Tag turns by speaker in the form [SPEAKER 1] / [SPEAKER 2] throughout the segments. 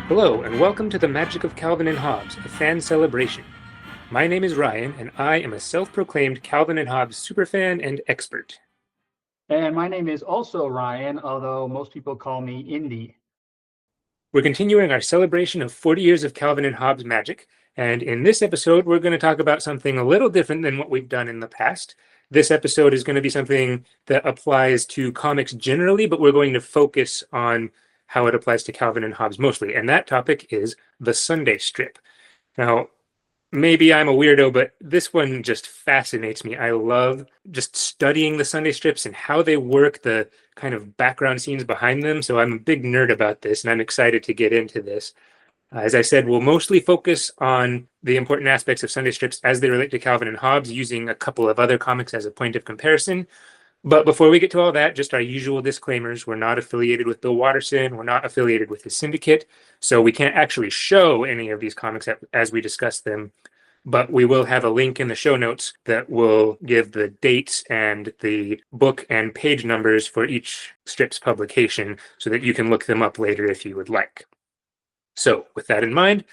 [SPEAKER 1] Hello, and welcome to the Magic of Calvin and Hobbes, a fan celebration. My name is Ryan, and I am a self-proclaimed Calvin and Hobbes superfan and expert.
[SPEAKER 2] And my name is also Ryan, although most people call me Indy.
[SPEAKER 1] We're continuing our celebration of 40 years of Calvin and Hobbes magic, and in this episode, we're going to talk about something a little different than what we've done in the past. This episode is going to be something that applies to comics generally, but we're going to focus on how it applies to Calvin and Hobbes mostly, and that topic is the Sunday strip. Now, maybe I'm a weirdo, but this one just fascinates me. I love just studying the Sunday strips and how they work, the kind of background scenes behind them. So I'm a big nerd about this, and I'm excited to get into this. As I said, we'll mostly focus on the important aspects of Sunday strips as they relate to Calvin and Hobbes, using a couple of other comics as a point of comparison. But before we get to all that, just our usual disclaimers. We're not affiliated with Bill Watterson. We're not affiliated with his syndicate. So we can't actually show any of these comics as we discuss them. But we will have a link in the show notes that will give the dates and the book and page numbers for each strip's publication so that you can look them up later if you would like. So with that in mind,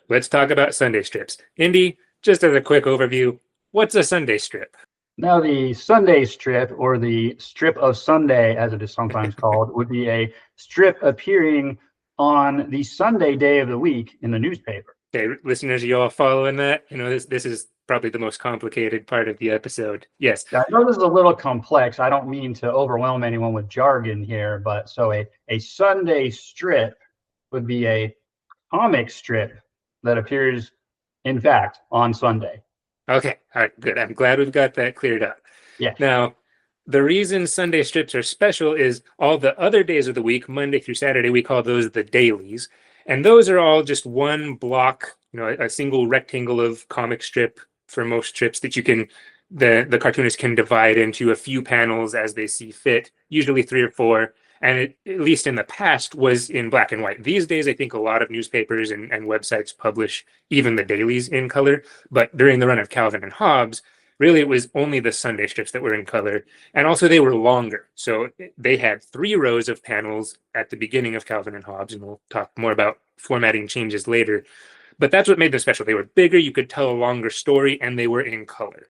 [SPEAKER 1] let's talk about Sunday strips. Indy, just as a quick overview, what's a Sunday strip?
[SPEAKER 2] Now, the Sunday strip, or the strip of Sunday, as it is sometimes called, would be a strip appearing on the Sunday day of the week in the newspaper.
[SPEAKER 1] Okay, listeners, are you all following that? You know, this is probably the most complicated part of the episode. Yes.
[SPEAKER 2] I know this is a little complex. I don't mean to overwhelm anyone with jargon here, but so a Sunday strip would be a comic strip that appears, in fact, on Sunday.
[SPEAKER 1] Okay, all right, good. I'm glad we've got that cleared up.
[SPEAKER 2] Yeah.
[SPEAKER 1] Now, the reason Sunday strips are special is all the other days of the week, Monday through Saturday, we call those the dailies. And those are all just one block, a single rectangle of comic strip for most strips that the cartoonist can divide into a few panels as they see fit, usually 3 or 4. And it, at least in the past, was in black and white. These days, I think a lot of newspapers and websites publish even the dailies in color. But during the run of Calvin and Hobbes, really it was only the Sunday strips that were in color. And also they were longer. So they had 3 rows of panels at the beginning of Calvin and Hobbes. And we'll talk more about formatting changes later. But that's what made them special. They were bigger, you could tell a longer story, and they were in color.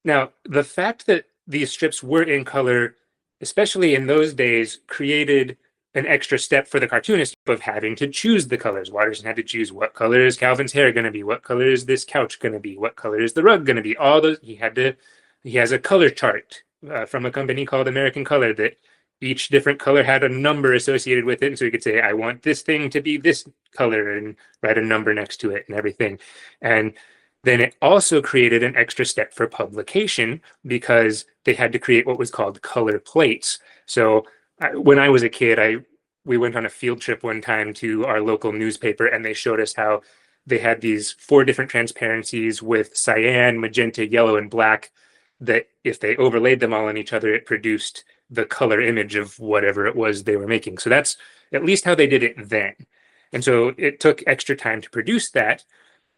[SPEAKER 1] Now, the fact that these strips were in color, especially in those days, created an extra step for the cartoonist of having to choose the colors. Watterson had to choose, what color is Calvin's hair going to be? What color is this couch going to be? What color is the rug going to be? All those, he has a color chart from a company called American Color that each different color had a number associated with it. And so you could say, I want this thing to be this color, and write a number next to it and everything. And then it also created an extra step for publication because they had to create what was called color plates. So when I was a kid, we went on a field trip one time to our local newspaper, and they showed us how they had these 4 different transparencies with cyan, magenta, yellow, and black, that if they overlaid them all on each other, it produced the color image of whatever it was they were making. So that's at least how they did it then. And so it took extra time to produce that.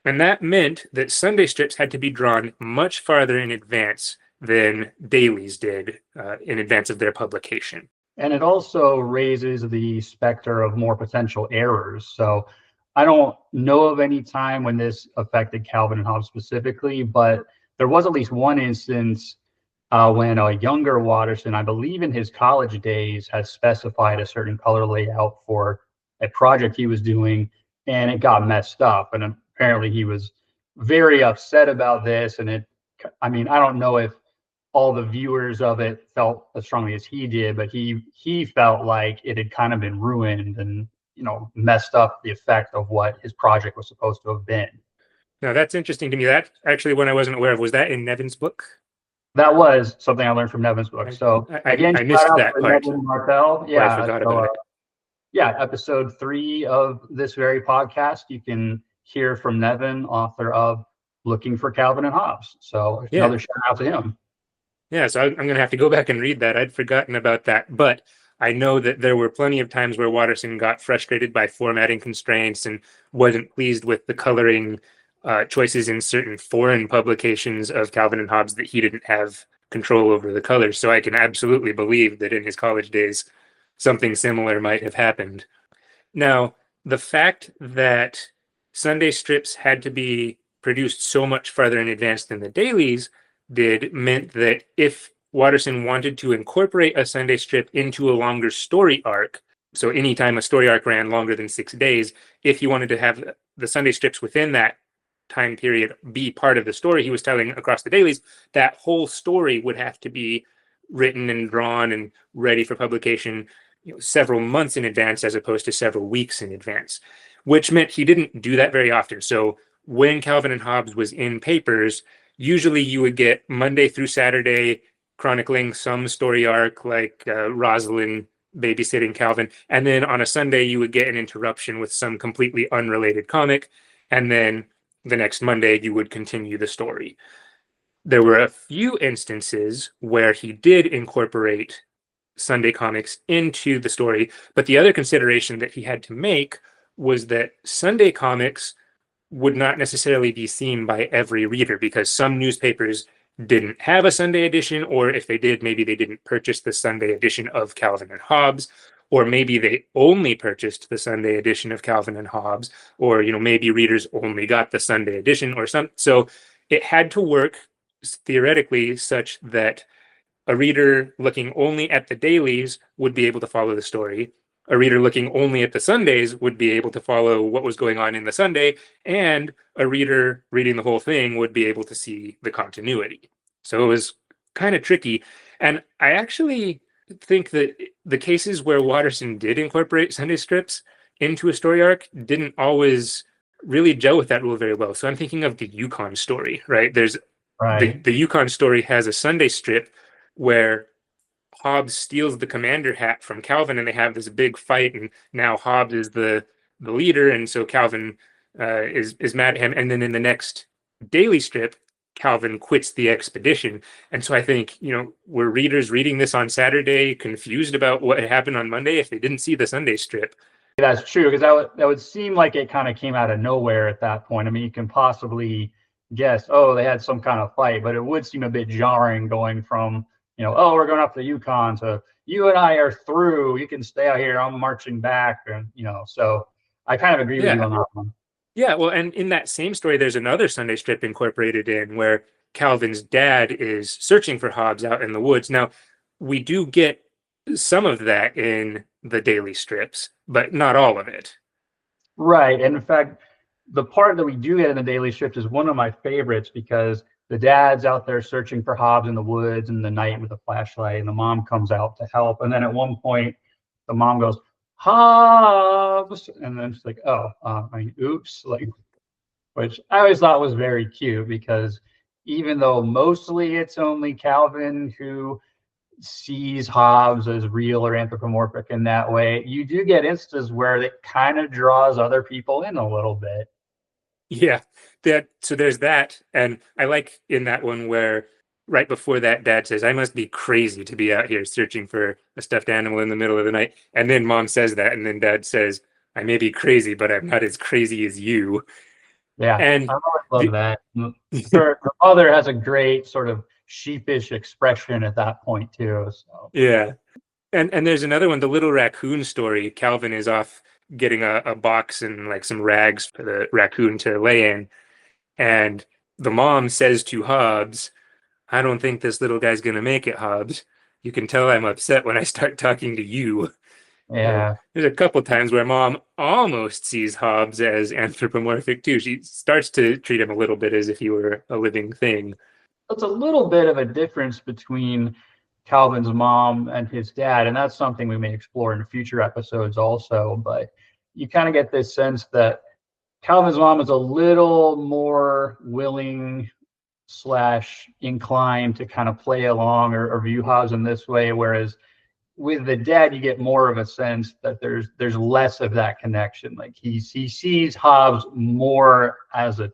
[SPEAKER 1] And that meant that Sunday strips had to be drawn much farther in advance than dailies did in advance of their publication.
[SPEAKER 2] And it also raises the specter of more potential errors. So I don't know of any time when this affected Calvin and Hobbes specifically, but there was at least one instance when a younger Watterson, I believe in his college days, had specified a certain color layout for a project he was doing, and it got messed up. And apparently he was very upset about this. And I don't know if all the viewers of it felt as strongly as he did, but he felt like it had kind of been ruined and, messed up the effect of what his project was supposed to have been.
[SPEAKER 1] Now, that's interesting to me. That actually one I wasn't aware of. Was that in Nevin's book?
[SPEAKER 2] That was something I learned from Nevin's book. So again,
[SPEAKER 1] I missed that part.
[SPEAKER 2] Nevin Martell. Yeah,
[SPEAKER 1] I forgot about it.
[SPEAKER 2] Yeah, episode 3 of this very podcast, you can hear from Nevin, author of Looking for Calvin and Hobbes. So another shout out to him.
[SPEAKER 1] Yeah, so I'm going to have to go back and read that. I'd forgotten about that. But I know that there were plenty of times where Watterson got frustrated by formatting constraints and wasn't pleased with the coloring choices in certain foreign publications of Calvin and Hobbes that he didn't have control over the colors. So I can absolutely believe that in his college days, something similar might have happened. Now, the fact that Sunday strips had to be produced so much farther in advance than the dailies did meant that if Watterson wanted to incorporate a Sunday strip into a longer story arc, so anytime a story arc ran longer than 6 days, if he wanted to have the Sunday strips within that time period be part of the story he was telling across the dailies, that whole story would have to be written and drawn and ready for publication, several months in advance as opposed to several weeks in advance, which meant he didn't do that very often. So when Calvin and Hobbes was in papers, usually you would get Monday through Saturday chronicling some story arc like Rosalind babysitting Calvin, and then on a Sunday you would get an interruption with some completely unrelated comic, and then the next Monday you would continue the story. There were a few instances where he did incorporate Sunday comics into the story, but the other consideration that he had to make was that Sunday comics would not necessarily be seen by every reader because some newspapers didn't have a Sunday edition, or if they did, maybe they didn't purchase the Sunday edition of Calvin and Hobbes, or maybe they only purchased the Sunday edition of Calvin and Hobbes, or maybe readers only got the Sunday edition or some. So it had to work theoretically such that a reader looking only at the dailies would be able to follow the story. A reader looking only at the Sundays would be able to follow what was going on in the Sunday, and a reader reading the whole thing would be able to see the continuity. So it was kind of tricky. And I actually think that the cases where Watterson did incorporate Sunday strips into a story arc didn't always really gel with that rule very well. So I'm thinking of the Yukon story, right? There's
[SPEAKER 2] Right.
[SPEAKER 1] the Yukon story has a Sunday strip where Hobbes steals the commander hat from Calvin, and they have this big fight. And now Hobbes is the leader, and so Calvin is mad at him. And then in the next daily strip, Calvin quits the expedition. And so I think were readers reading this on Saturday confused about what had happened on Monday if they didn't see the Sunday strip?
[SPEAKER 2] That's true, because that would seem like it kind of came out of nowhere at that point. I mean, you can possibly guess, oh, they had some kind of fight, but it would seem a bit jarring going from, oh, we're going up the Yukon to you and I are through. You can stay out here. I'm marching back, and so I kind of agree with you
[SPEAKER 1] Yeah.
[SPEAKER 2] on that one.
[SPEAKER 1] Yeah, well, and in that same story, there's another Sunday strip incorporated in where Calvin's dad is searching for Hobbes out in the woods. Now, we do get some of that in the daily strips, but not all of it.
[SPEAKER 2] Right. And in fact, the part that we do get in the daily strip is one of my favorites because the dad's out there searching for Hobbes in the woods in the night with a flashlight, and the mom comes out to help. And then at one point, the mom goes, Hobbes, and then she's like, oh, oops, like, which I always thought was very cute because even though mostly it's only Calvin who sees Hobbes as real or anthropomorphic in that way, you do get instances where it kind of draws other people in a little bit.
[SPEAKER 1] Yeah, so there's that. And I like in that one where right before that, dad says, I must be crazy to be out here searching for a stuffed animal in the middle of the night. And then mom says that, and then dad says, I may be crazy, but I'm not as crazy as you.
[SPEAKER 2] Yeah,
[SPEAKER 1] And
[SPEAKER 2] I always love that. Her mother has a great sort of sheepish expression at that point too. So
[SPEAKER 1] yeah. And there's another one, the little raccoon story. Calvin is off getting a box and like some rags for the raccoon to lay in. And the mom says to Hobbes, I don't think this little guy's going to make it, Hobbes. You can tell I'm upset when I start talking to you.
[SPEAKER 2] yeah,
[SPEAKER 1] There's a couple times where mom almost sees Hobbes as anthropomorphic too. She starts to treat him a little bit as if he were a living thing.
[SPEAKER 2] it's a little bit of a difference between Calvin's mom and his dad, and that's something we may explore in future episodes also. But you kind of get this sense that Calvin's mom is a little more willing slash inclined to kind of play along or view Hobbes in this way, whereas with the dad you get more of a sense that there's less of that connection. Like he sees Hobbes more as a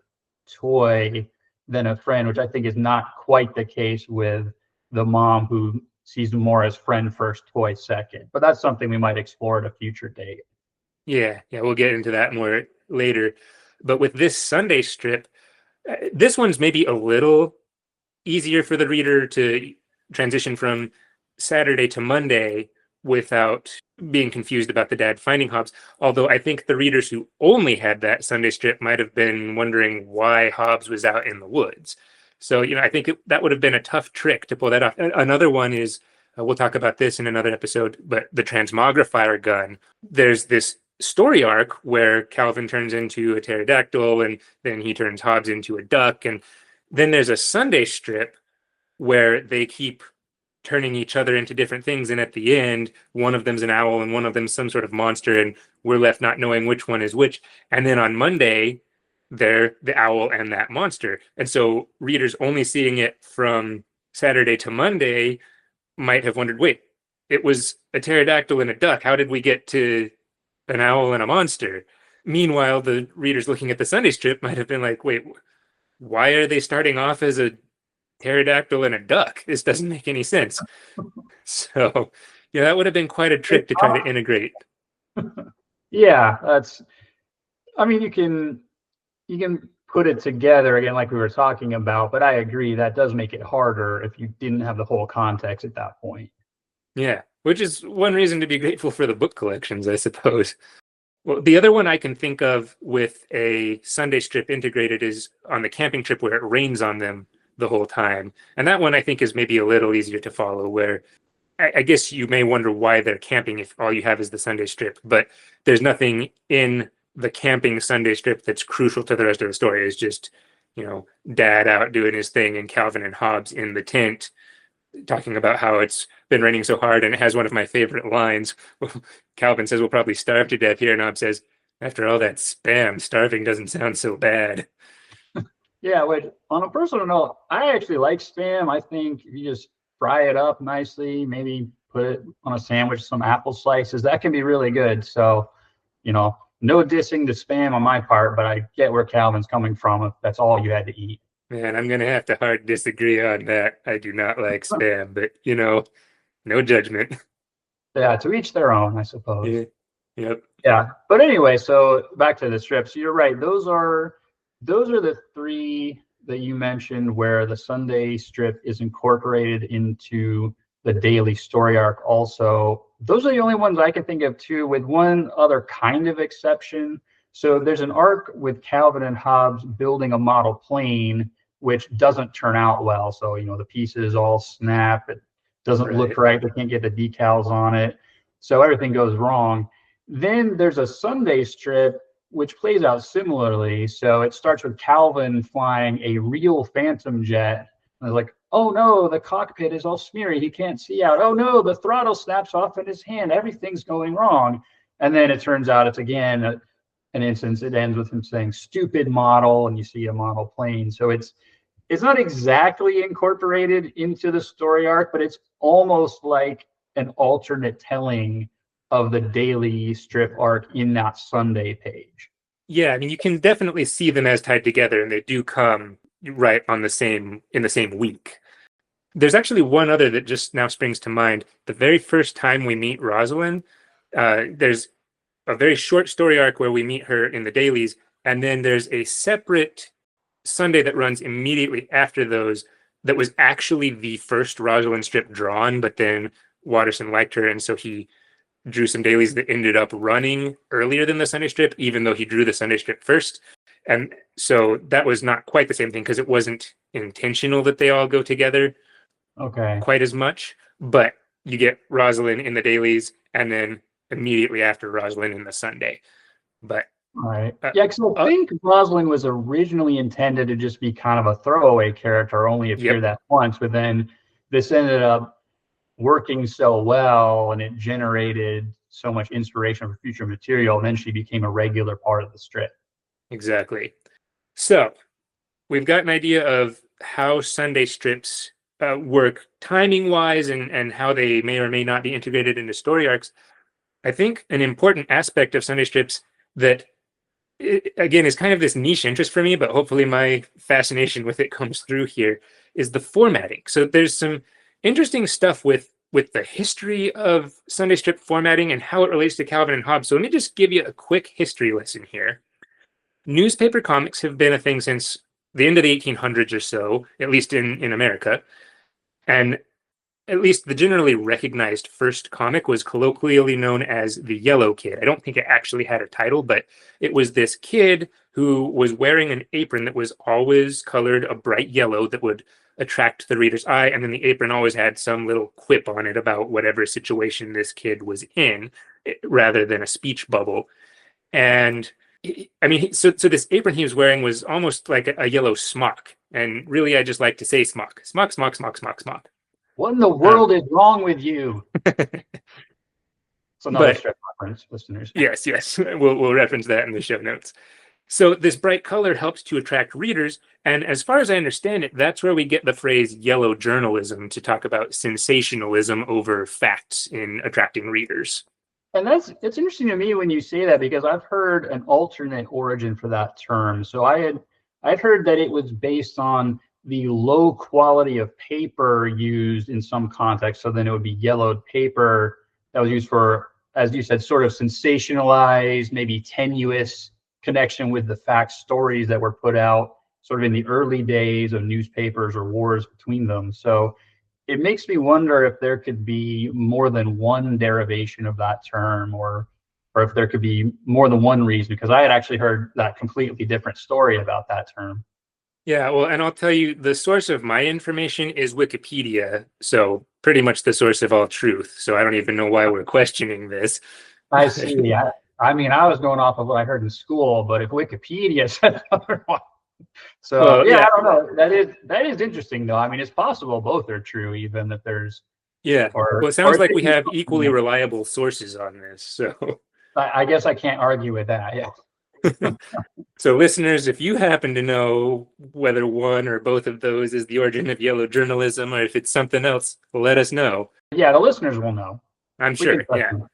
[SPEAKER 2] toy than a friend, which I think is not quite the case with the mom, who sees him more as friend first, toy second. But that's something we might explore at a future date.
[SPEAKER 1] Yeah, we'll get into that more later. But with this Sunday strip, this one's maybe a little easier for the reader to transition from Saturday to Monday without being confused about the dad finding Hobbes. Although I think the readers who only had that Sunday strip might have been wondering why Hobbes was out in the woods. So, I think that would have been a tough trick to pull that off. Another one is, we'll talk about this in another episode, but the transmogrifier gun. There's this story arc where Calvin turns into a pterodactyl and then he turns Hobbes into a duck. And then there's a Sunday strip where they keep turning each other into different things, and at the end one of them's an owl and one of them's some sort of monster, and we're left not knowing which one is which. And then on Monday they're the owl and that monster, and so readers only seeing it from Saturday to Monday might have wondered, wait, it was a pterodactyl and a duck, how did we get to an owl and a monster? Meanwhile, the readers looking at the Sunday strip might have been like, wait, why are they starting off as a pterodactyl and a duck? This doesn't make any sense. So, that would have been quite a trick to try to integrate.
[SPEAKER 2] Yeah, I mean, you can put it together again, like we were talking about, but I agree that does make it harder if you didn't have the whole context at that point.
[SPEAKER 1] Yeah, which is one reason to be grateful for the book collections, I suppose. Well, the other one I can think of with a Sunday strip integrated is on the camping trip where it rains on them the whole time. And that one I think is maybe a little easier to follow, where I guess you may wonder why they're camping if all you have is the Sunday strip, but there's nothing in the camping Sunday strip that's crucial to the rest of the story. It's just, dad out doing his thing and Calvin and Hobbes in the tent talking about how it's been raining so hard. And it has one of my favorite lines. Calvin says, we'll probably starve to death here. And Hobbes says, after all that spam, starving doesn't sound so bad.
[SPEAKER 2] Yeah, but on a personal note, I actually like spam. I think if you just fry it up nicely, maybe put it on a sandwich, some apple slices, that can be really good. So, no dissing to spam on my part, but I get where Calvin's coming from if that's all you had to eat.
[SPEAKER 1] Man, I'm going to have to hard disagree on that. I do not like spam, but, no judgment.
[SPEAKER 2] Yeah, to each their own, I suppose.
[SPEAKER 1] Yeah. Yep.
[SPEAKER 2] Yeah, but anyway, so back to the strips. You're right. Those are the three that you mentioned where the Sunday strip is incorporated into the daily story arc also. Those are the only ones I can think of too, with one other kind of exception. So there's an arc with Calvin and Hobbes building a model plane, which doesn't turn out well. So, the pieces all snap. It doesn't look right. They can't get the decals on it. So everything goes wrong. Then there's a Sunday strip which plays out similarly. So it starts with Calvin flying a real Phantom jet. And it's like, oh no, the cockpit is all smeary. He can't see out. Oh no, the throttle snaps off in his hand. Everything's going wrong. And then it turns out it's again an instance. It ends with him saying stupid model, and you see a model plane. So it's not exactly incorporated into the story arc, but it's almost like an alternate telling of the daily strip arc in that Sunday page.
[SPEAKER 1] Yeah, I mean, you can definitely see them as tied together, and they do come right in the same week. There's actually one other that just now springs to mind. The very first time we meet Rosalind, there's a very short story arc where we meet her in the dailies, and then there's a separate Sunday that runs immediately after those that was actually the first Rosalind strip drawn, but then Watterson liked her, and so he drew some dailies that ended up running earlier than the Sunday strip, even though he drew the Sunday strip first. And so that was not quite the same thing because it wasn't intentional that they all go together quite as much. But you get Rosalind in the dailies and then immediately after Rosalind in the Sunday. But
[SPEAKER 2] right. Yeah, because I think Rosalind was originally intended to just be kind of a throwaway character, only appear that once, but then this ended up working so well and it generated so much inspiration for future material, and then she became a regular part of the strip.
[SPEAKER 1] Exactly. So we've got an idea of how Sunday strips work timing wise and how they may or may not be integrated into story arcs. I think an important aspect of Sunday strips that again is kind of this niche interest for me, but hopefully my fascination with it comes through here, is the formatting. So there's some interesting stuff with the history of Sunday strip formatting and how it relates to Calvin and Hobbes. So let me just give you a quick history lesson here. Newspaper comics have been a thing since the end of the 1800s or so, at least in America. And at least the generally recognized first comic was colloquially known as the Yellow Kid. I don't think it actually had a title, but it was this kid who was wearing an apron that was always colored a bright yellow that would attract the reader's eye, and then the apron always had some little quip on it about whatever situation this kid was in, rather than a speech bubble. And I mean, so this apron he was wearing was almost like a yellow smock, and really, I just like to say smock, smock, smock, smock, smock, smock.
[SPEAKER 2] What in the world is wrong with you? It's another
[SPEAKER 1] But
[SPEAKER 2] strip reference, listeners.
[SPEAKER 1] yes, we'll reference that in the show notes. So this bright color helps to attract readers, and as far as I understand it, that's where we get the phrase yellow journalism to talk about sensationalism over facts in attracting readers.
[SPEAKER 2] And it's interesting to me when you say that, because I've heard an alternate origin for that term. So I'd heard that it was based on the low quality of paper used in some context. So then it would be yellowed paper that was used for, as you said, sort of sensationalized, maybe tenuous connection with the fact stories that were put out sort of in the early days of newspapers or wars between them. So it makes me wonder if there could be more than one derivation of that term, or if there could be more than one reason, because I had actually heard that completely different story about that term.
[SPEAKER 1] Yeah, well, and I'll tell you, the source of my information is Wikipedia, so pretty much the source of all truth. So I don't even know why we're questioning this.
[SPEAKER 2] I see. I mean, I was going off of what I heard in school, but if Wikipedia said otherwise. So
[SPEAKER 1] Well,
[SPEAKER 2] yeah,
[SPEAKER 1] yeah,
[SPEAKER 2] I don't know. That is interesting, though. I mean, it's possible both are true, even if there's
[SPEAKER 1] yeah. Well, it
[SPEAKER 2] or
[SPEAKER 1] sounds
[SPEAKER 2] it
[SPEAKER 1] like
[SPEAKER 2] could
[SPEAKER 1] we
[SPEAKER 2] be
[SPEAKER 1] have
[SPEAKER 2] something
[SPEAKER 1] equally
[SPEAKER 2] else.
[SPEAKER 1] reliable sources on this. So,
[SPEAKER 2] I guess I can't argue with that. Yeah.
[SPEAKER 1] so listeners, if you happen to know whether one or both of those is the origin of yellow journalism, or if it's something else, let us know.
[SPEAKER 2] Yeah, the listeners will know.
[SPEAKER 1] I'm
[SPEAKER 2] We can
[SPEAKER 1] sure.
[SPEAKER 2] trust
[SPEAKER 1] Yeah.
[SPEAKER 2] them.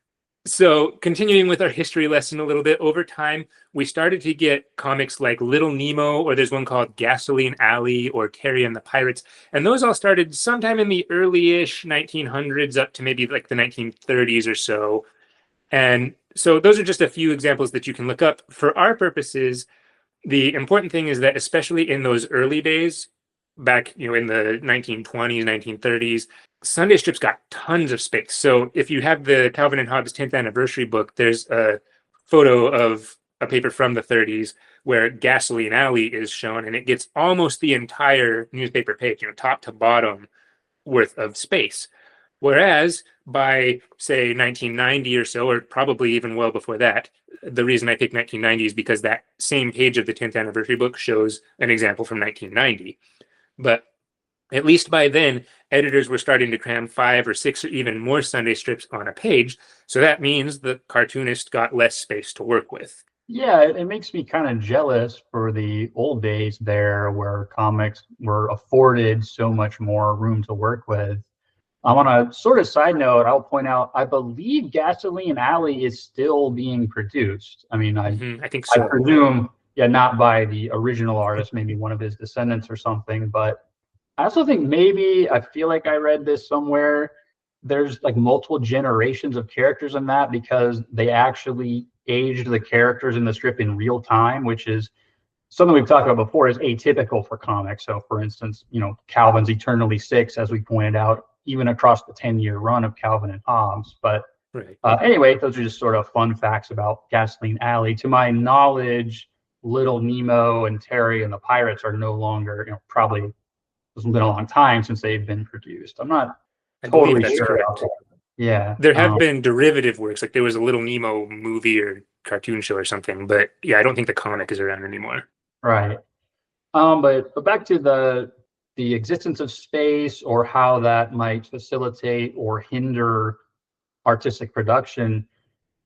[SPEAKER 1] So, continuing with our history lesson a little bit, over time, we started to get comics like Little Nemo, or there's one called Gasoline Alley or Terry and the Pirates. And those all started sometime in the early-ish 1900s up to maybe like the 1930s or so. And so those are just a few examples that you can look up. For our purposes, the important thing is that especially in those early days, back in the 1920s, 1930s, Sunday strips got tons of space. So if you have the Calvin and Hobbes 10th anniversary book, there's a photo of a paper from the 30s where Gasoline Alley is shown, and it gets almost the entire newspaper page, top to bottom worth of space. Whereas by, say, 1990 or so, or probably even well before that, the reason I picked 1990 is because that same page of the 10th anniversary book shows an example from 1990. But at least by then, editors were starting to cram 5 or 6 or even more Sunday strips on a page. So that means the cartoonist got less space to work with.
[SPEAKER 2] Yeah, it makes me kind of jealous for the old days there, where comics were afforded so much more room to work with. On a sort of side note, I'll point out, I believe Gasoline Alley is still being produced. I mean,
[SPEAKER 1] I think
[SPEAKER 2] I
[SPEAKER 1] so.
[SPEAKER 2] presume, yeah, not by the original artist, maybe one of his descendants or something. But I also think maybe, I feel like I read this somewhere, there's like multiple generations of characters in that, because they actually aged the characters in the strip in real time, which is something we've talked about before, is atypical for comics. So for instance, Calvin's Eternally Six, as we pointed out, even across the 10-year run of Calvin and Hobbes. But
[SPEAKER 1] Right.
[SPEAKER 2] anyway, those are just sort of fun facts about Gasoline Alley. To my knowledge, Little Nemo and Terry and the Pirates are no longer, probably it's been a long time since they've been produced. I'm not
[SPEAKER 1] I believe
[SPEAKER 2] totally
[SPEAKER 1] that's
[SPEAKER 2] sure about
[SPEAKER 1] correct.
[SPEAKER 2] that. Yeah.
[SPEAKER 1] There have been derivative works, like there was a Little Nemo movie or cartoon show or something, but yeah, I don't think the comic is around anymore.
[SPEAKER 2] Right. But back to the existence of space, or how that might facilitate or hinder artistic production.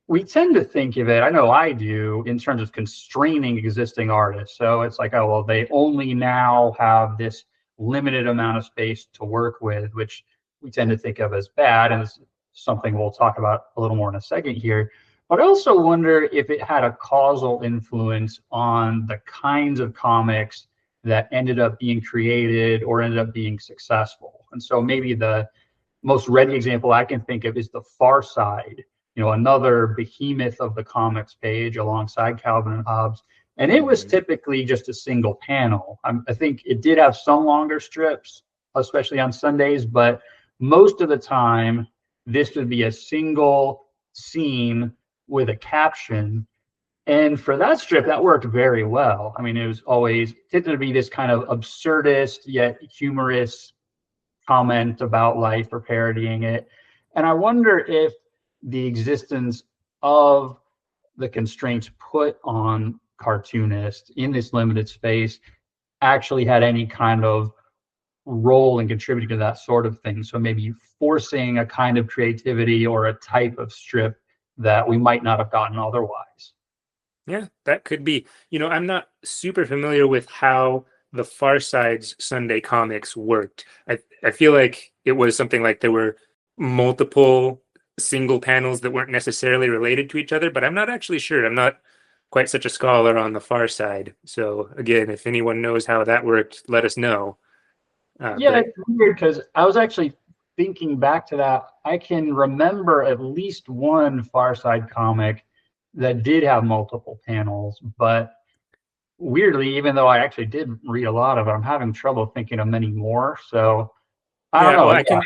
[SPEAKER 2] We tend to think of it, I know I do, in terms of constraining existing artists. So it's like, oh, well, they only now have this limited amount of space to work with, which we tend to think of as bad, and it's something we'll talk about a little more in a second here. But I also wonder if it had a causal influence on the kinds of comics that ended up being created or ended up being successful. And so maybe the most ready example I can think of is the Far Side, another behemoth of the comics page alongside Calvin and Hobbes. And it was typically just a single panel. I think it did have some longer strips, especially on Sundays, but most of the time, this would be a single scene with a caption. And for that strip, that worked very well. I mean, it was always tended to be this kind of absurdist yet humorous comment about life or parodying it. And I wonder if the existence of the constraints put on cartoonists in this limited space actually had any kind of role in contributing to that sort of thing. So maybe forcing a kind of creativity or a type of strip that we might not have gotten otherwise.
[SPEAKER 1] Yeah, that could be. I'm not super familiar with how the Far Side's Sunday comics worked. I feel like it was something like there were multiple single panels that weren't necessarily related to each other, but I'm not actually sure. I'm not quite such a scholar on the Far Side. So again, if anyone knows how that worked, let us know.
[SPEAKER 2] Yeah, it's weird because I was actually thinking back to that. I can remember at least one Far Side comic that did have multiple panels, but weirdly, even though I actually did read a lot of it, I'm having trouble thinking of many more. So I don't
[SPEAKER 1] Yeah,
[SPEAKER 2] know.
[SPEAKER 1] well,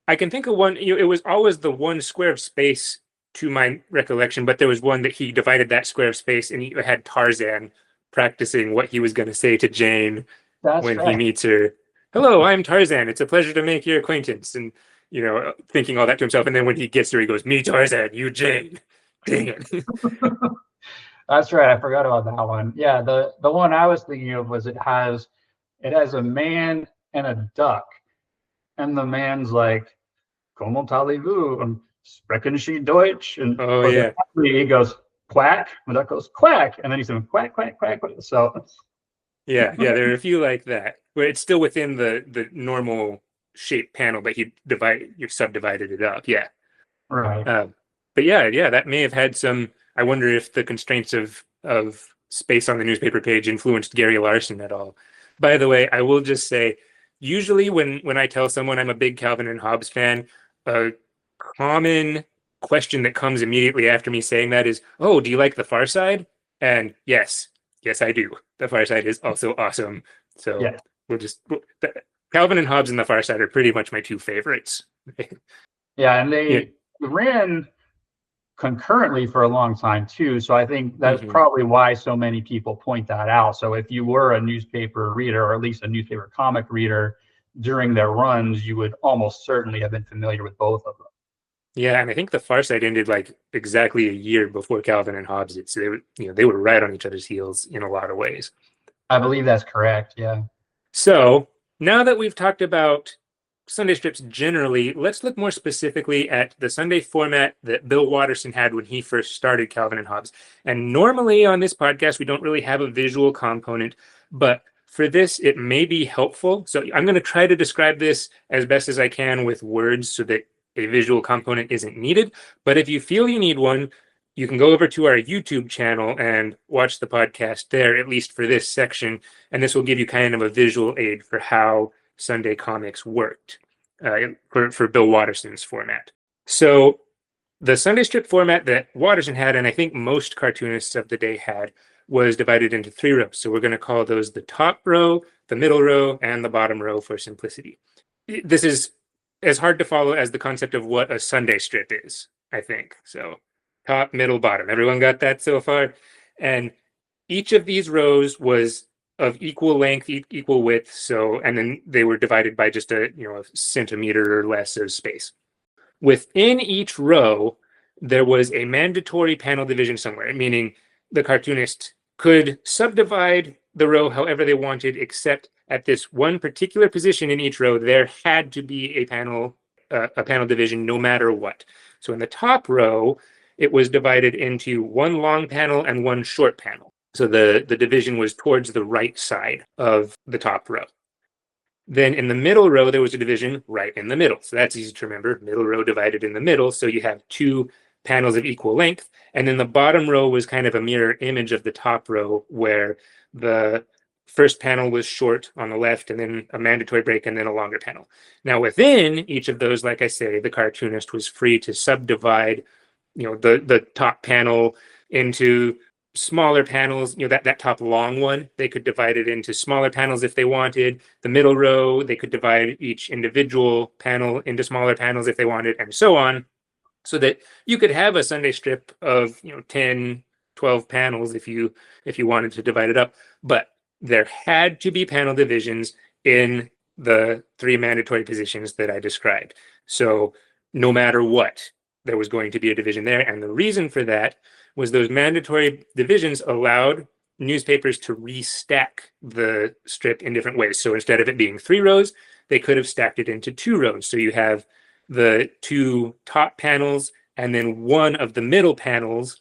[SPEAKER 1] I can think of one. It was always the one square of space to my recollection, but there was one that he divided that square of space, and he had Tarzan practicing what he was going to say to Jane
[SPEAKER 2] That's
[SPEAKER 1] when he
[SPEAKER 2] right.
[SPEAKER 1] meets her. Hello, I'm Tarzan. It's a pleasure to make your acquaintance, and thinking all that to himself. And then when he gets there, he goes, "Me, Tarzan, you, Jane." Dang it.
[SPEAKER 2] That's right. I forgot about that one. Yeah, the one I was thinking of was it has a man and a duck, and the man's like, "Comment allez-vous?" and "Sprechen Sie Deutsch?" and
[SPEAKER 1] Oh
[SPEAKER 2] but then
[SPEAKER 1] yeah,
[SPEAKER 2] he goes quack, and the duck goes quack, and then he's saying quack quack quack quack. So
[SPEAKER 1] yeah. There are a few like that where it's still within the normal shape panel, but you've subdivided it up. Yeah.
[SPEAKER 2] right.
[SPEAKER 1] Uh, but yeah, that may have had some. I wonder if the constraints of space on the newspaper page influenced Gary Larson at all. By the way, I will just say, usually when I tell someone I'm a big Calvin and Hobbes fan, a common question that comes immediately after me saying that is, "Oh, do you like The Far Side?" And yes, I do. The Far Side is also awesome. So
[SPEAKER 2] Yeah,
[SPEAKER 1] we'll just Calvin and Hobbes and The Far Side are pretty much my two favorites.
[SPEAKER 2] yeah, and
[SPEAKER 1] Yeah.
[SPEAKER 2] they ran concurrently for a long time too. So I think that's
[SPEAKER 1] Mhm.
[SPEAKER 2] probably why so many people point that out. So if you were a newspaper reader, or at least a newspaper comic reader during their runs, you would almost certainly have been familiar with both of them.
[SPEAKER 1] Yeah, and I think the Far Side ended like exactly a year before Calvin and Hobbes did. So they were right on each other's heels in a lot of ways.
[SPEAKER 2] I believe that's correct. Yeah.
[SPEAKER 1] So now that we've talked about Sunday strips generally, let's look more specifically at the Sunday format that Bill Watterson had when he first started Calvin and Hobbes. And normally on this podcast, we don't really have a visual component, but for this, it may be helpful. So I'm going to try to describe this as best as I can with words so that a visual component isn't needed. But if you feel you need one, you can go over to our YouTube channel and watch the podcast there, at least for this section. And this will give you kind of a visual aid for how Sunday comics worked for Bill Watterson's format. So the Sunday strip format that Watterson had, and I think most cartoonists of the day had, was divided into three rows. So we're going to call those the top row, the middle row, and the bottom row for simplicity. This is as hard to follow as the concept of what a Sunday strip is, I think. So top, middle, bottom. Everyone got that so far? And each of these rows was of equal length, equal width. So, and then they were divided by just a centimeter or less of space. Within each row, there was a mandatory panel division somewhere, meaning the cartoonist could subdivide the row however they wanted, except at this one particular position in each row, there had to be a panel division no matter what. So in the top row, it was divided into one long panel and one short panel. So the division was towards the right side of the top row. Then in the middle row, there was a division right in the middle. So that's easy to remember. Middle row divided in the middle. So you have two panels of equal length. And then the bottom row was kind of a mirror image of the top row, where the first panel was short on the left, and then a mandatory break, and then a longer panel. Now within each of those, like I say, the cartoonist was free to subdivide the top panel into smaller panels, that top long one, they could divide it into smaller panels if they wanted. The middle row, they could divide each individual panel into smaller panels if they wanted, and so on, so that you could have a Sunday strip of 10, 12 panels if you wanted to divide it up. But there had to be panel divisions in the three mandatory positions that I described. So no matter what, there was going to be a division there. And the reason for that was those mandatory divisions allowed newspapers to restack the strip in different ways. So instead of it being 3 rows, they could have stacked it into 2 rows. So you have the 2 top panels and then one of the middle panels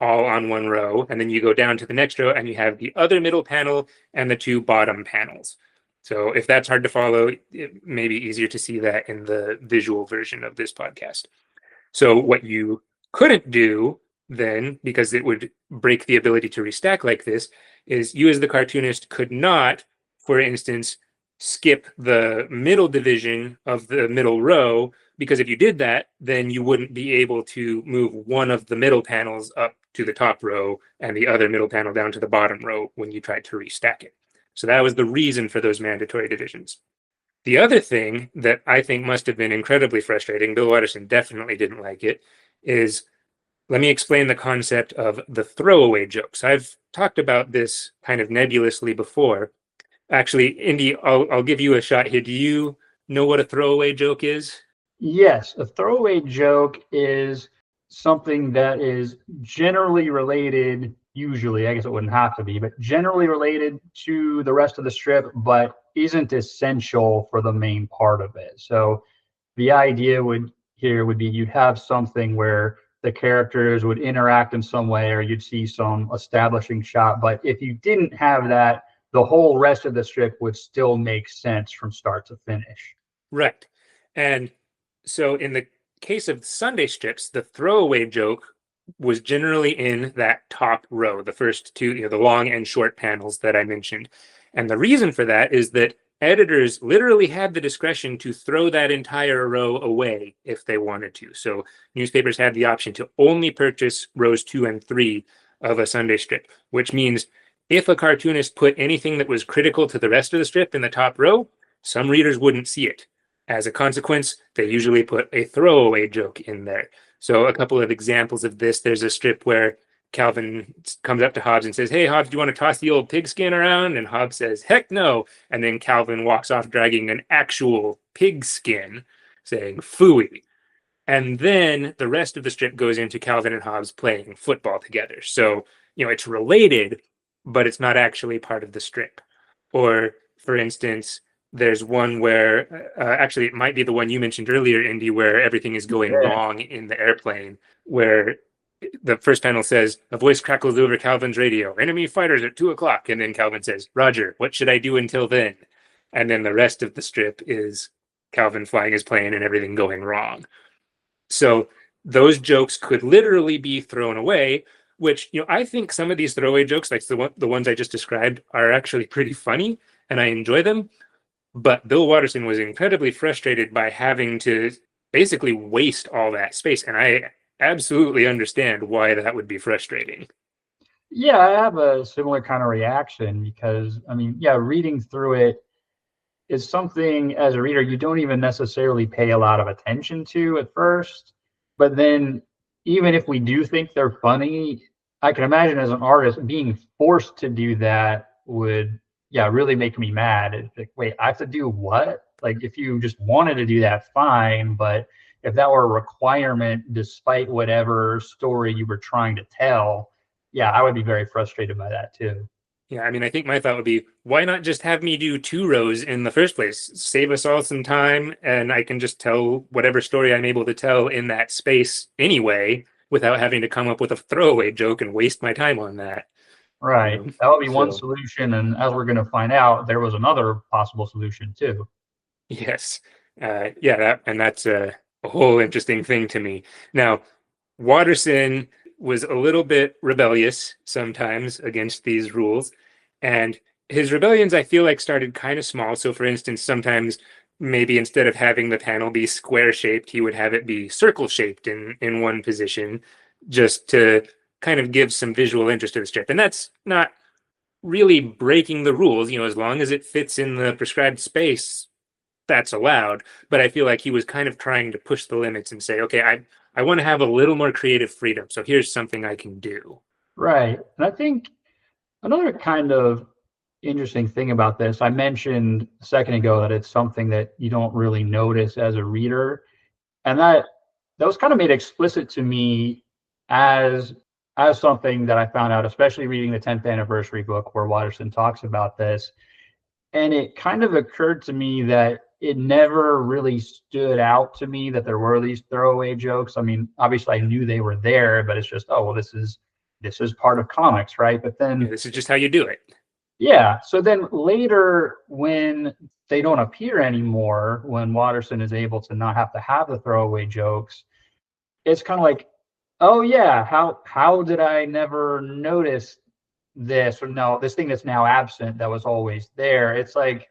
[SPEAKER 1] all on 1 row. And then you go down to the next row and you have the other middle panel and the 2 bottom panels. So if that's hard to follow, it may be easier to see that in the visual version of this podcast. So what you couldn't do then, because it would break the ability to restack like this, is you as the cartoonist could not, for instance, skip the middle division of the middle row, because if you did that, then you wouldn't be able to move one of the middle panels up to the top row and the other middle panel down to the bottom row when you tried to restack it. So that was the reason for those mandatory divisions. The other thing that I think must have been incredibly frustrating, Bill Watterson definitely didn't like it, is, let me explain the concept of the throwaway jokes. I've talked about this kind of nebulously before. Actually, Indy, I'll give you a shot here. Do you know what a throwaway joke is?
[SPEAKER 2] Yes, a throwaway joke is something that is generally related, usually, I guess it wouldn't have to be, but generally related to the rest of the strip, but isn't essential for the main part of it. So the idea would be you'd have something where the characters would interact in some way, or you'd see some establishing shot. But if you didn't have that, the whole rest of the strip would still make sense from start to finish.
[SPEAKER 1] Right. And so in the case of Sunday strips, the throwaway joke was generally in that top row, the first 2, the long and short panels that I mentioned. And the reason for that is that editors literally had the discretion to throw that entire row away if they wanted to. So newspapers had the option to only purchase rows 2 and 3 of a Sunday strip, which means if a cartoonist put anything that was critical to the rest of the strip in the top row, some readers wouldn't see it. As a consequence, they usually put a throwaway joke in there. So a couple of examples of this, there's a strip where Calvin comes up to Hobbes and says, "Hey, Hobbes, do you want to toss the old pigskin around?" And Hobbes says, "Heck no." And then Calvin walks off dragging an actual pigskin, saying, "Phooey." And then the rest of the strip goes into Calvin and Hobbes playing football together. So, it's related, but it's not actually part of the strip. Or, for instance, there's one where, actually, it might be the one you mentioned earlier, Indy, where everything is going wrong in the airplane, where the first panel says, a voice crackles over Calvin's radio, "Enemy fighters at 2:00. And then Calvin says, "Roger, what should I do until then?" And then the rest of the strip is Calvin flying his plane and everything going wrong. So those jokes could literally be thrown away, which, I think some of these throwaway jokes, like the ones I just described, are actually pretty funny and I enjoy them. But Bill Watterson was incredibly frustrated by having to basically waste all that space. And I absolutely understand why that would be frustrating.
[SPEAKER 2] Yeah, I have a similar kind of reaction because, reading through it is something as a reader you don't even necessarily pay a lot of attention to at first. But then, even if we do think they're funny, I can imagine as an artist being forced to do that would, really make me mad. It's like, wait, I have to do what? Like, if you just wanted to do that, fine. But if that were a requirement, despite whatever story you were trying to tell, I would be very frustrated by that too.
[SPEAKER 1] Yeah, I think my thought would be, why not just have me do 2 rows in the first place? Save us all some time, and I can just tell whatever story I'm able to tell in that space anyway, without having to come up with a throwaway joke and waste my time on that.
[SPEAKER 2] Right. That would be one solution. And as we're going to find out, there was another possible solution too.
[SPEAKER 1] Yes. That's a whole interesting thing to me. Now, Watterson was a little bit rebellious sometimes against these rules. And his rebellions, I feel like, started kind of small. So, for instance, sometimes maybe instead of having the panel be square shaped, he would have it be circle shaped in one position, just to kind of gives some visual interest to the strip. And that's not really breaking the rules, as long as it fits in the prescribed space, that's allowed. But I feel like he was kind of trying to push the limits and say, okay, I want to have a little more creative freedom. So here's something I can do.
[SPEAKER 2] Right. And I think another kind of interesting thing about this, I mentioned a second ago that it's something that you don't really notice as a reader. And that was kind of made explicit to me as something that I found out, especially reading the 10th anniversary book where Watterson talks about this. And it kind of occurred to me that it never really stood out to me that there were these throwaway jokes. I mean, obviously I knew they were there, but it's just, oh well, this is part of comics, right? But
[SPEAKER 1] Yeah,
[SPEAKER 2] then
[SPEAKER 1] this is just how you do it.
[SPEAKER 2] yeah, so then later when they don't appear anymore, when Watterson is able to not have to have the throwaway jokes, it's kind of like, oh yeah, how did I never notice this, or no, this thing that's now absent that was always there? It's like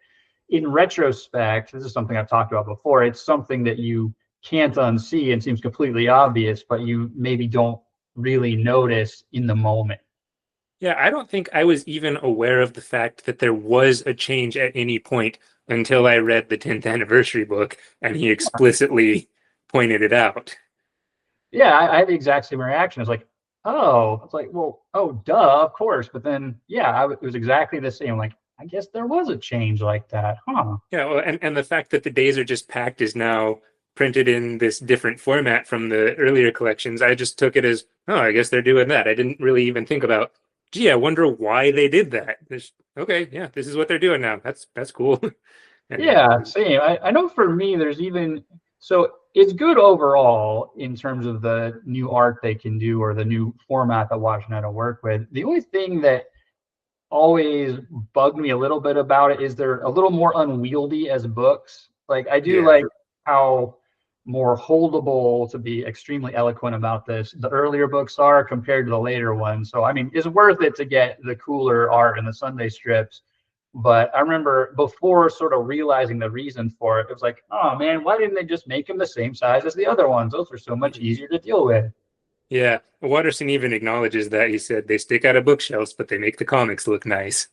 [SPEAKER 2] in retrospect, this is something I've talked about before, it's something that you can't unsee and seems completely obvious, but you maybe don't really notice in the moment.
[SPEAKER 1] Yeah, I don't think I was even aware of the fact that there was a change at any point until I read the 10th anniversary book and he explicitly pointed it out.
[SPEAKER 2] Yeah, I had the exact same reaction. It's like, oh, it's like, well, oh, duh, of course. But then, yeah, it was exactly the same. Like, I guess there was a change like that, huh?
[SPEAKER 1] Yeah, well, and the fact that the days are just packed is now printed in this different format from the earlier collections, I just took it as, oh, I guess they're doing that. I didn't really even think about, gee, I wonder why they did that. Okay, yeah, this is what they're doing now. That's cool. And
[SPEAKER 2] Yeah, same. I know for me, there's even so it's good overall in terms of the new art they can do or the new format that Washington had to work with. The only thing that always bugged me a little bit about it is they're a little more unwieldy as books. Like I do
[SPEAKER 1] yeah,
[SPEAKER 2] like how more holdable, to be extremely eloquent about this, the earlier books are compared to the later ones. So I mean, it's worth it to get the cooler art in the Sunday strips. But I remember before sort of realizing the reason for it, it was like, oh man, why didn't they just make them the same size as the other ones? Those are so much easier to deal with.
[SPEAKER 1] yeah. Watterson even acknowledges that. He said they stick out of bookshelves, but they make the comics look nice.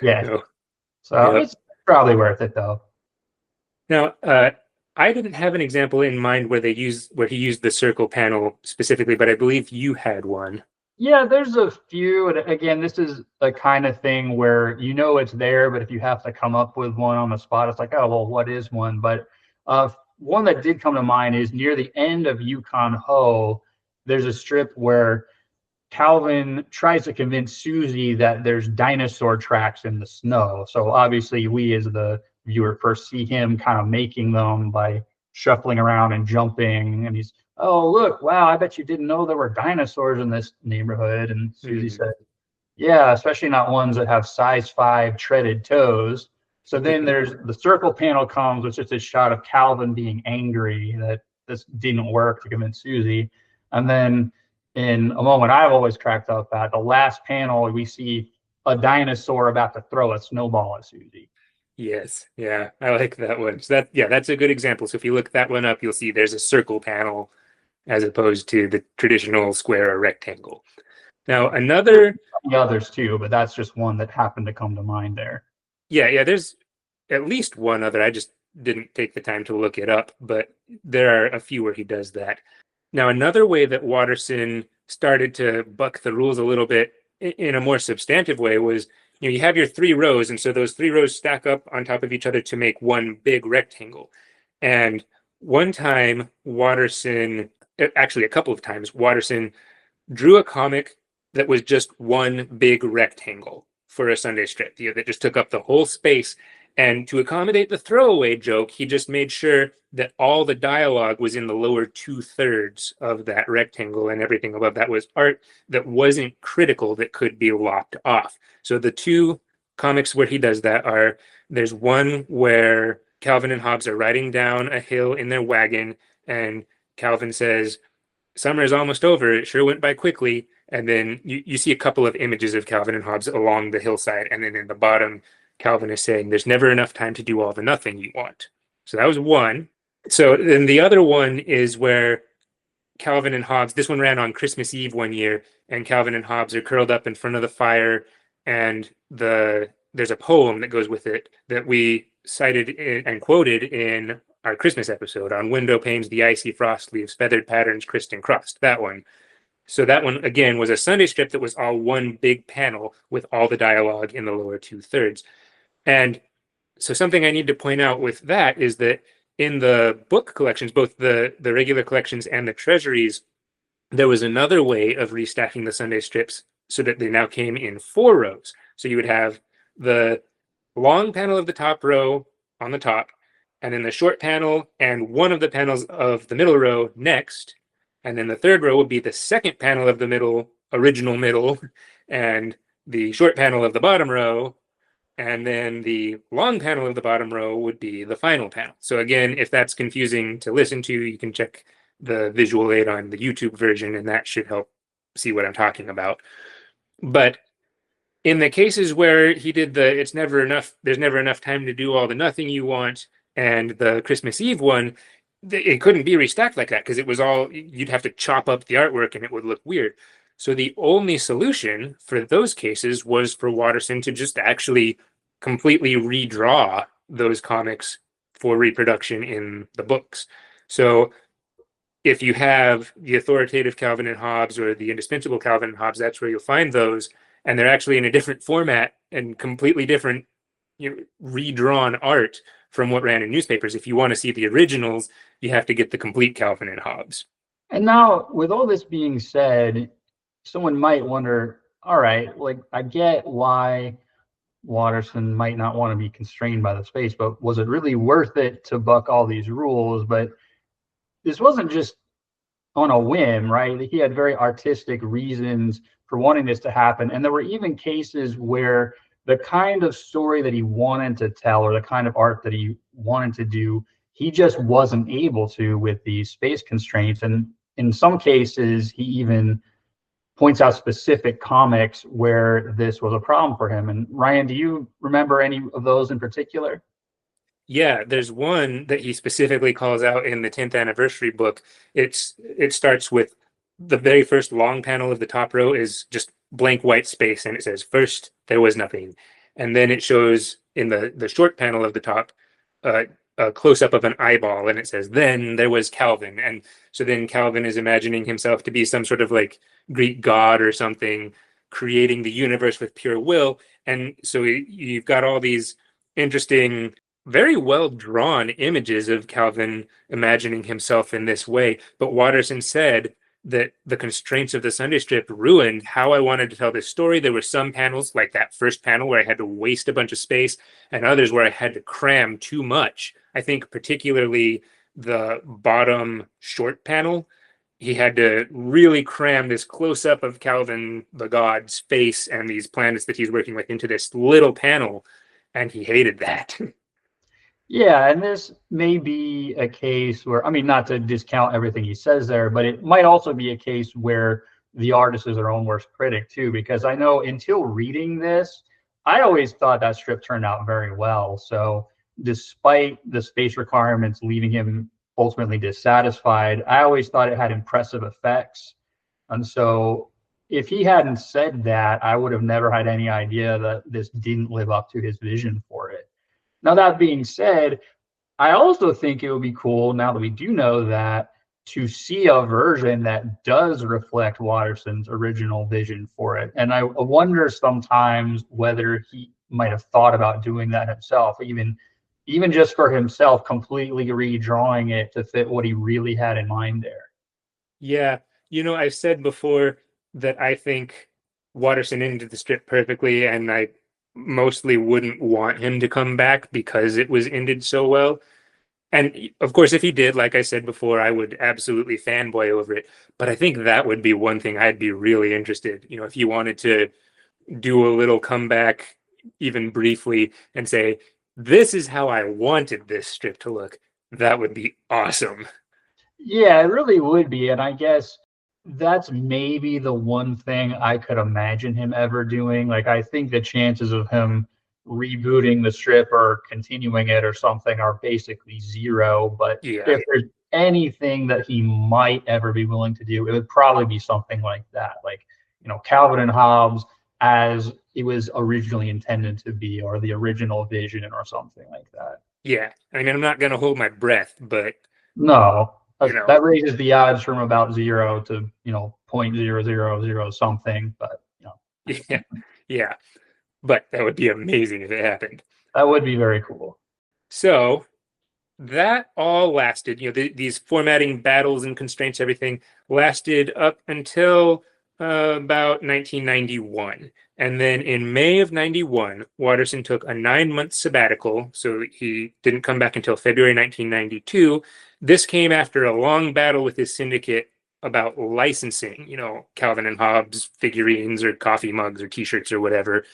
[SPEAKER 2] Yeah.
[SPEAKER 1] So,
[SPEAKER 2] So
[SPEAKER 1] yeah.
[SPEAKER 2] it's probably worth it though.
[SPEAKER 1] Now, I didn't have an example in mind where he used the circle panel specifically, but I believe you had one.
[SPEAKER 2] Yeah, there's a few. And again, this is a kind of thing where you know it's there, but if you have to come up with one on the spot, it's like, oh, well, what is one? But one that did come to mind is near the end of Yukon Ho, there's a strip where Calvin tries to convince Susie that there's dinosaur tracks in the snow. So obviously, we as the viewer first see him kind of making them by shuffling around and jumping. And he's, oh, look, wow, I bet you didn't know there were dinosaurs in this neighborhood. And Susie
[SPEAKER 1] Mhm.
[SPEAKER 2] said, yeah, especially not ones that have size 5 treaded toes. So then there's the circle panel comes, which is a shot of Calvin being angry that this didn't work to convince Susie. And then in a moment I've always cracked up at, the last panel, we see a dinosaur about to throw a snowball at Susie.
[SPEAKER 1] Yes, yeah, I like that one. So yeah, that's a good example. So if you look that one up, you'll see there's a circle panel as opposed to the traditional square or rectangle. Now, another,
[SPEAKER 2] The others too, but that's just one that happened to come to mind there.
[SPEAKER 1] yeah, there's at least one other. I just didn't take the time to look it up, but there are a few where he does that. Now, another way that Watterson started to buck the rules a little bit in a more substantive way was, you have your three rows, and so those three rows stack up on top of each other to make one big rectangle. And one time, Watterson, actually a couple of times, Watterson drew a comic that was just one big rectangle for a Sunday strip, that just took up the whole space. And to accommodate the throwaway joke, he just made sure that all the dialogue was in the lower 2/3 of that rectangle, and everything above that was art that wasn't critical, that could be lopped off. So the two comics where he does that are, there's one where Calvin and Hobbes are riding down a hill in their wagon, and Calvin says, summer is almost over. It sure went by quickly. And then you see a couple of images of Calvin and Hobbes along the hillside. And then in the bottom, Calvin is saying, there's never enough time to do all the nothing you want. So that was one. So then the other one is where Calvin and Hobbes. This one ran on Christmas Eve one year, and Calvin and Hobbes are curled up in front of the fire, and there's a poem that goes with it that we cited and quoted in our Christmas episode. On window panes the icy frost leaves feathered patterns criss and crossed. That one. So that one again was a Sunday strip that was all one big panel with all the dialogue in the lower two-thirds. And so something I need to point out with that is that in the book collections, both the regular collections and the treasuries, there was another way of restacking the Sunday strips so that they now came in 4 rows. So you would have the long panel of the top row on the top, and then the short panel and one of the panels of the middle row next, and then the third row would be the second panel of the middle, original middle, and the short panel of the bottom row, and then the long panel of the bottom row would be the final panel. So again, if that's confusing to listen to, you can check the visual aid on the YouTube version, and that should help see what I'm talking about. But in the cases where he did it's never enough, there's never enough time to do all the nothing you want, and the Christmas Eve one, it couldn't be restacked like that because it was all, you'd have to chop up the artwork and it would look weird. So the only solution for those cases was for Watterson to just actually completely redraw those comics for reproduction in the books. So if you have the authoritative Calvin and Hobbes or the indispensable Calvin and Hobbes, that's where you'll find those. And they're actually in a different format and completely different, redrawn art from what ran in newspapers. If you want to see the originals, you have to get the complete Calvin and Hobbes.
[SPEAKER 2] And now, with all this being said, someone might wonder, all right, like, I get why Watterson might not want to be constrained by the space, but was it really worth it to buck all these rules? But this wasn't just on a whim, right? He had very artistic reasons for wanting this to happen. And there were even cases where the kind of story that he wanted to tell or the kind of art that he wanted to do, he just wasn't able to with these space constraints. And in some cases, he even points out specific comics where this was a problem for him. And Ryan, do you remember any of those in particular?
[SPEAKER 1] Yeah, there's one that he specifically calls out in the 10th anniversary book. It starts with the very first long panel of the top row is just blank white space, and it says, "First, there was nothing." And then it shows in the short panel of the top a close-up of an eyeball, and it says, "Then there was Calvin." And so then Calvin is imagining himself to be some sort of like Greek god or something, creating the universe with pure will. And so you've got all these interesting, very well drawn images of Calvin imagining himself in this way. But Watterson said that the constraints of the Sunday strip ruined how I wanted to tell this story. There were some panels, like that first panel, where I had to waste a bunch of space, and others where I had to cram too much. I think particularly the bottom short panel, he had to really cram this close-up of Calvin, the god's face, and these planets that he's working with into this little panel, and he hated that.
[SPEAKER 2] Yeah, and this may be a case where, I mean, not to discount everything he says there, but it might also be a case where the artist is their own worst critic too, because I know until reading this, I always thought that strip turned out very well. So despite the space requirements leaving him ultimately dissatisfied, I always thought it had impressive effects. And so if he hadn't said that, I would have never had any idea that this didn't live up to his vision for it. Now, that being said, I also think it would be cool, now that we do know that, to see a version that does reflect Watterson's original vision for it. And I wonder sometimes whether he might have thought about doing that himself, even just for himself, completely redrawing it to fit what he really had in mind there.
[SPEAKER 1] Yeah, I've said before that I think Watterson ended the strip perfectly, and I mostly wouldn't want him to come back because it was ended so well. And of course, if he did, like I said before, I would absolutely fanboy over it. But I think that would be one thing I'd be really interested, if you wanted to do a little comeback, even briefly, and say, this is how I wanted this strip to look. That would be awesome.
[SPEAKER 2] Yeah, it really would be. And I guess that's maybe the one thing I could imagine him ever doing. Like, I think the chances of him rebooting the strip or continuing it or something are basically zero. But
[SPEAKER 1] Yeah.
[SPEAKER 2] if there's anything that he might ever be willing to do, it would probably be something like that, like, Calvin and Hobbes as it was originally intended to be, or the original vision, or something like that.
[SPEAKER 1] Yeah. I mean, I'm not going to hold my breath, but,
[SPEAKER 2] No,
[SPEAKER 1] you know,
[SPEAKER 2] that raises the odds from about zero to 0.000 something, but
[SPEAKER 1] yeah. Yeah. But that would be amazing if it happened.
[SPEAKER 2] that would be very cool.
[SPEAKER 1] So that all lasted, these formatting battles and constraints, everything lasted up until about 1991. And then in May of 91, Watterson took a 9-month sabbatical. So he didn't come back until February 1992. This came after a long battle with his syndicate about licensing, Calvin and Hobbes figurines or coffee mugs or t-shirts or whatever.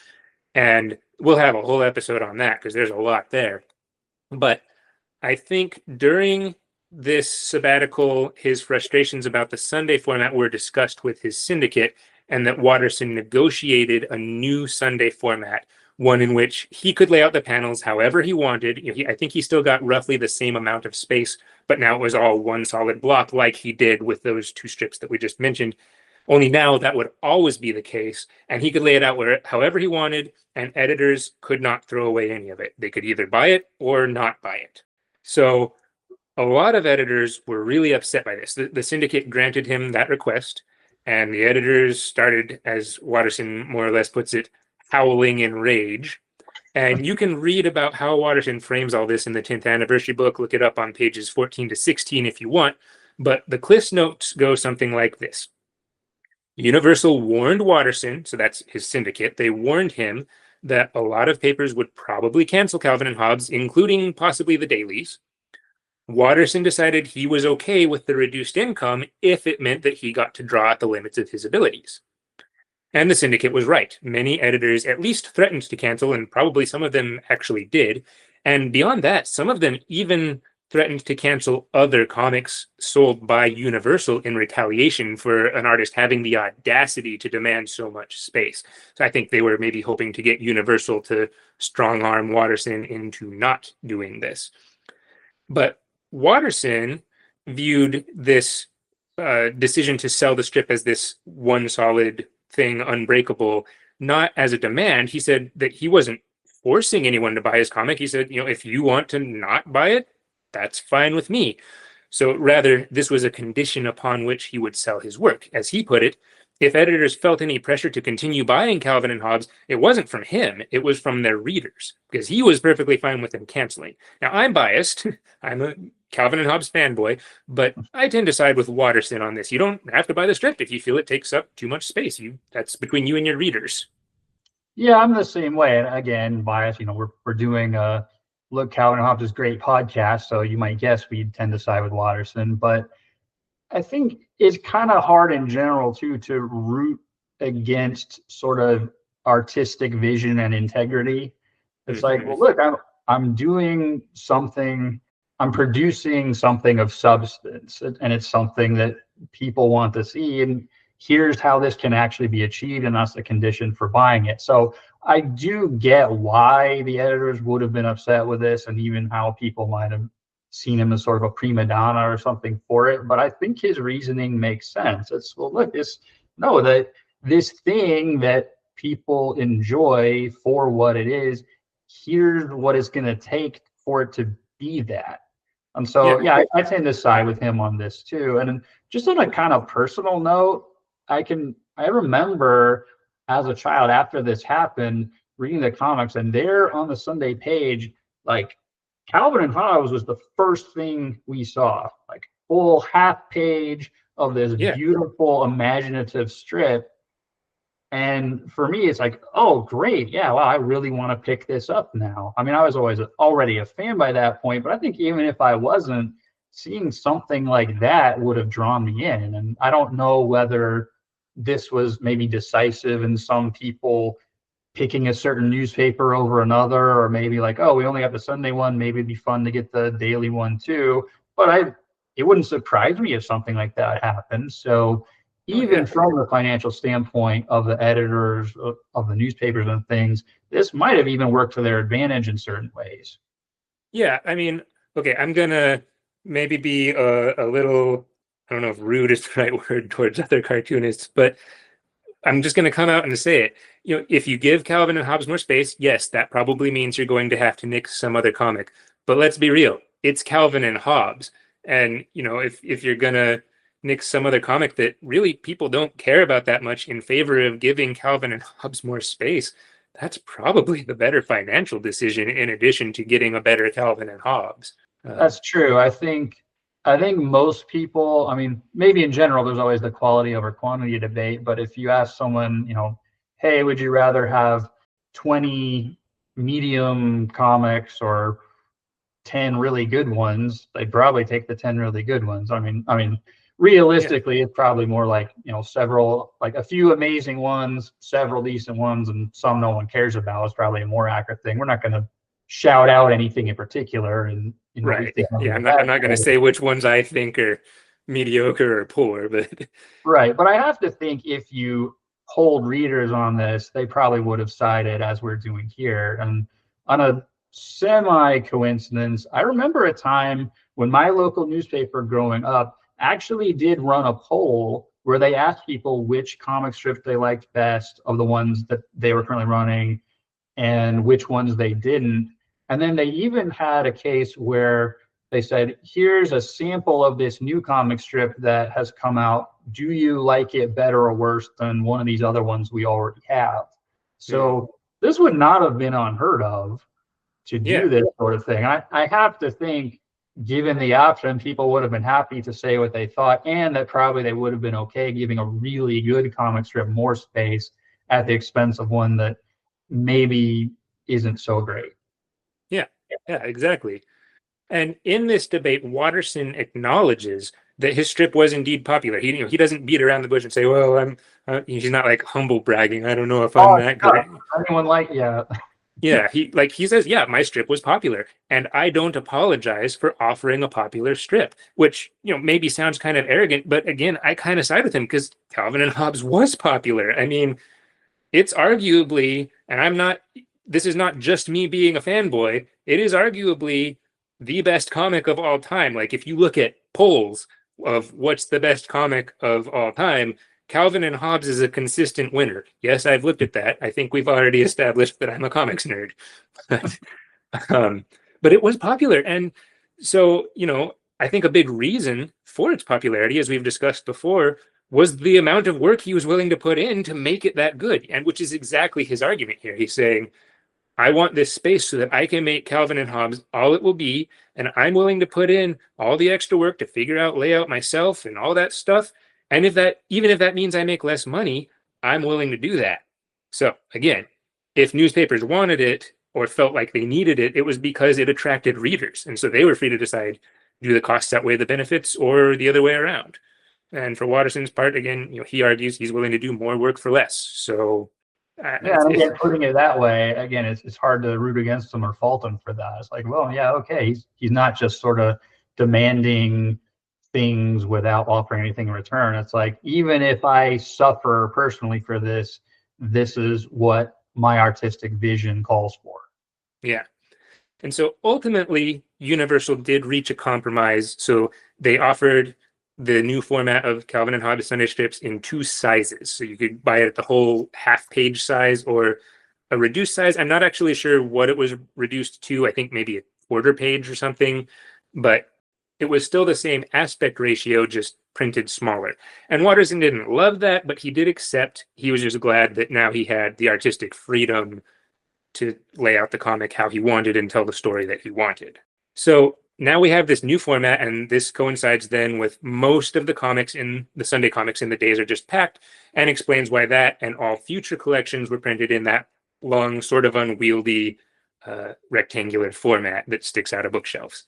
[SPEAKER 1] And we'll have a whole episode on that because there's a lot there. But I think during this sabbatical, his frustrations about the Sunday format were discussed with his syndicate, and that Watterson negotiated a new Sunday format, one in which he could lay out the panels however he wanted. I think he still got roughly the same amount of space, but now it was all one solid block like he did with those 2 strips that we just mentioned. Only now that would always be the case, and he could lay it out however he wanted, and editors could not throw away any of it. They could either buy it or not buy it. So a lot of editors were really upset by this. The syndicate granted him that request, and the editors started, as Watterson more or less puts it, howling in rage. And you can read about how Watterson frames all this in the 10th anniversary book. Look it up on pages 14 to 16 if you want. But the Cliff's Notes go something like this. Universal warned Watterson, so that's his syndicate, they warned him that a lot of papers would probably cancel Calvin and Hobbes, including possibly the dailies. Watterson decided he was okay with the reduced income if it meant that he got to draw at the limits of his abilities. And the syndicate was right. Many editors at least threatened to cancel, and probably some of them actually did. And beyond that, some of them even threatened to cancel other comics sold by Universal in retaliation for an artist having the audacity to demand so much space. So I think they were maybe hoping to get Universal to strong arm Watterson into not doing this. But Watterson viewed this decision to sell the strip as this one solid thing, unbreakable, not as a demand. He said that he wasn't forcing anyone to buy his comic. He said, if you want to not buy it, that's fine with me. So rather, this was a condition upon which he would sell his work. As he put it, if editors felt any pressure to continue buying Calvin and Hobbes, it wasn't from him, it was from their readers, because he was perfectly fine with them canceling. Now, I'm biased. I'm a Calvin and Hobbes fanboy, but I tend to side with Watterson on this. You don't have to buy the strip if you feel it takes up too much space. That's between you and your readers.
[SPEAKER 2] Yeah, I'm the same way. And again, bias, we're doing a Look, Calvin and Hobbes is a great podcast, so you might guess we tend to side with Watterson. But I think it's kind of hard in general, too, to root against sort of artistic vision and integrity. It's like, well, look, I'm doing something, I'm producing something of substance, and it's something that people want to see. And here's how this can actually be achieved, and that's the condition for buying it. So I do get why the editors would have been upset with this, and even how people might have seen him as sort of a prima donna or something for it. But I think his reasoning makes sense. It's, well, look, that this thing that people enjoy for what it is, here's what it's going to take for it to be that. And so, yeah, I tend to side with him on this too. And just on a kind of personal note, I remember as a child, after this happened, reading the comics, and there on the Sunday page, like, Calvin and Hobbes was the first thing we saw, like full half page of this beautiful imaginative strip. And for me, it's like, oh, great. Yeah, well, I really want to pick this up now. I mean, I was already a fan by that point, but I think even if I wasn't, seeing something like that would have drawn me in. And I don't know whether this was maybe decisive in some people picking a certain newspaper over another, or maybe like, oh, we only have the Sunday one, maybe it'd be fun to get the daily one too. But it wouldn't surprise me if something like that happened. So
[SPEAKER 1] Oh yeah.
[SPEAKER 2] even from the financial standpoint of the editors of the newspapers and things, this might have even worked to their advantage in certain ways.
[SPEAKER 1] Yeah, I mean, okay, I'm gonna maybe be a little, I don't know if rude is the right word towards other cartoonists, but I'm just gonna come out and say it. If you give Calvin and Hobbes more space, yes, that probably means you're going to have to nix some other comic. But let's be real, it's Calvin and Hobbes. And if you're gonna nix some other comic that really people don't care about that much in favor of giving Calvin and Hobbes more space, that's probably the better financial decision in addition to getting a better Calvin and Hobbes.
[SPEAKER 2] That's true. I think most people, I mean, maybe in general, there's always the quality over quantity debate. But if you ask someone, hey, would you rather have 20 medium comics or 10 really good ones? They'd probably take the 10 really good ones. I mean,
[SPEAKER 1] Yeah,
[SPEAKER 2] realistically, it's probably more like, several, like a few amazing ones, several decent ones, and some no one cares about is probably a more accurate thing. We're not going to shout out anything in particular in what we
[SPEAKER 1] right.
[SPEAKER 2] think of
[SPEAKER 1] Yeah,
[SPEAKER 2] the
[SPEAKER 1] I'm
[SPEAKER 2] best.
[SPEAKER 1] not going to say which ones I think are mediocre or poor, but
[SPEAKER 2] Right. But I have to think if you hold readers on this, they probably would have sided as we're doing here. And on a semi coincidence, I remember a time when my local newspaper growing up actually did run a poll where they asked people which comic strips they liked best of the ones that they were currently running and which ones they didn't. And then they even had a case where they said, here's a sample of this new comic strip that has come out. Do you like it better or worse than one of these other ones we already have?
[SPEAKER 1] mm,
[SPEAKER 2] So this would not have been unheard of to
[SPEAKER 1] yeah,
[SPEAKER 2] do this sort of thing. I have to think, given the option, people would have been happy to say what they thought, and that probably they would have been okay giving a really good comic strip more space at the expense of one that maybe isn't so great.
[SPEAKER 1] yeah, yeah, exactly. And in this debate, Watterson acknowledges that his strip was indeed popular. He doesn't beat around the bush and say, "Well, I'm." He's not like humble bragging. I don't know if I'm
[SPEAKER 2] Oh,
[SPEAKER 1] that
[SPEAKER 2] yeah.
[SPEAKER 1] good.
[SPEAKER 2] Anyone like, yeah.
[SPEAKER 1] Yeah, he says, "Yeah, my strip was popular, and I don't apologize for offering a popular strip," which maybe sounds kind of arrogant, but again, I kind of side with him because Calvin and Hobbes was popular. I mean, it's arguably, and I'm not, this is not just me being a fanboy, it is arguably the best comic of all time. Like, if you look at polls of what's the best comic of all time, Calvin and Hobbes is a consistent winner. Yes, I've looked at that. I think we've already established that I'm a comics nerd. But, um, but it was popular. And so, I think a big reason for its popularity, as we've discussed before, was the amount of work he was willing to put in to make it that good. And which is exactly his argument here. He's saying, I want this space so that I can make Calvin and Hobbes all it will be, and I'm willing to put in all the extra work to figure out layout myself and all that stuff. And even if that means I make less money, I'm willing to do that. So again, if newspapers wanted it or felt like they needed it, it was because it attracted readers. And so they were free to decide, do the costs outweigh the benefits or the other way around? And for Watterson's part, again, he argues he's willing to do more work for less. So
[SPEAKER 2] Yeah, and again, putting it that way, again, it's hard to root against him or fault him for that. It's like, well, yeah, okay, he's not just sort of demanding things without offering anything in return. It's like, even if I suffer personally for this, this is what my artistic vision calls for.
[SPEAKER 1] yeah. And so ultimately, Universal did reach a compromise. So they offered the new format of Calvin and Hobbes Sunday strips in two sizes. So you could buy it at the whole half page size or a reduced size. I'm not actually sure what it was reduced to. I think maybe a quarter page or something, but it was still the same aspect ratio, just printed smaller. And Watterson didn't love that, but he did accept. He was just glad that now he had the artistic freedom to lay out the comic how he wanted and tell the story that he wanted. So now we have this new format, and this coincides then with most of the comics in the Sunday comics in the days are just packed, and explains why that and all future collections were printed in that long, sort of unwieldy rectangular format that sticks out of bookshelves.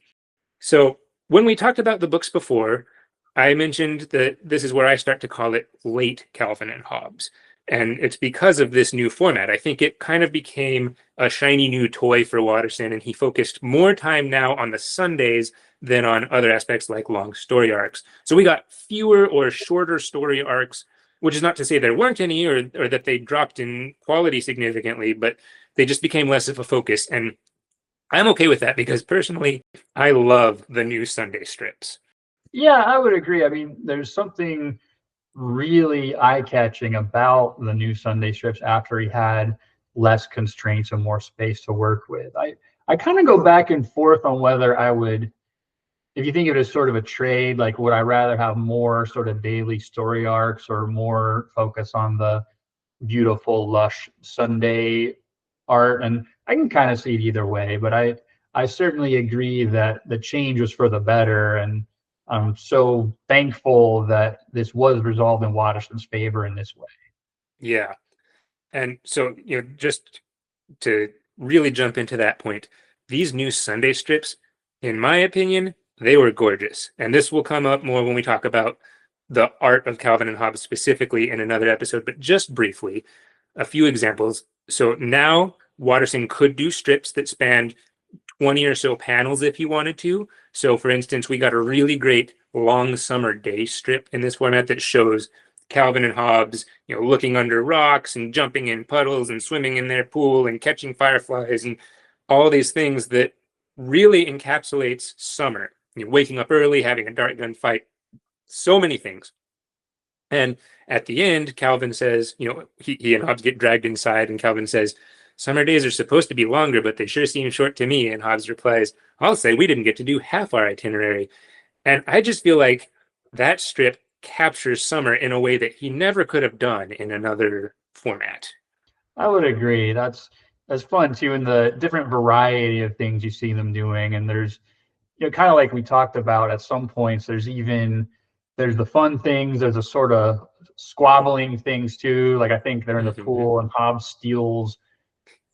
[SPEAKER 1] So when we talked about the books before, I mentioned that this is where I start to call it late Calvin and Hobbes. And it's because of this new format. I think it kind of became a shiny new toy for Watterson, and he focused more time now on the Sundays than on other aspects like long story arcs. So we got fewer or shorter story arcs, which is not to say there weren't any or that they dropped in quality significantly, but they just became less of a focus. And I'm okay with that because personally, I love the new Sunday strips.
[SPEAKER 2] Yeah, I would agree. I mean, there's something really eye-catching about the new Sunday strips after he had less constraints and more space to work with. I kind of go back and forth on whether I would, if you think of it as sort of a trade, like would I rather have more sort of daily story arcs or more focus on the beautiful, lush Sunday art? And I can kind of see it either way, but I certainly agree that the change was for the better, and I'm so thankful that this was resolved in Watterson's favor in this way.
[SPEAKER 1] Yeah. And so, just to really jump into that point, these new Sunday strips, in my opinion, they were gorgeous. And this will come up more when we talk about the art of Calvin and Hobbes specifically in another episode, but just briefly, a few examples. So now Watterson could do strips that spanned 20 or so panels if he wanted to. So, for instance, we got a really great long summer day strip in this format that shows Calvin and Hobbes, looking under rocks and jumping in puddles and swimming in their pool and catching fireflies and all these things that really encapsulates summer. Waking up early, having a dart gun fight, so many things. And at the end, Calvin says, he and Hobbes get dragged inside, and Calvin says, summer days are supposed to be longer, but they sure seem short to me. And Hobbes replies, I'll say we didn't get to do half our itinerary. And I just feel like that strip captures summer in a way that he never could have done in another format.
[SPEAKER 2] I would agree. That's fun too, in the different variety of things you see them doing. And there's, kind of like we talked about at some points, there's the fun things, there's a sort of squabbling things too. Like I think they're in the pool and Hobbes steals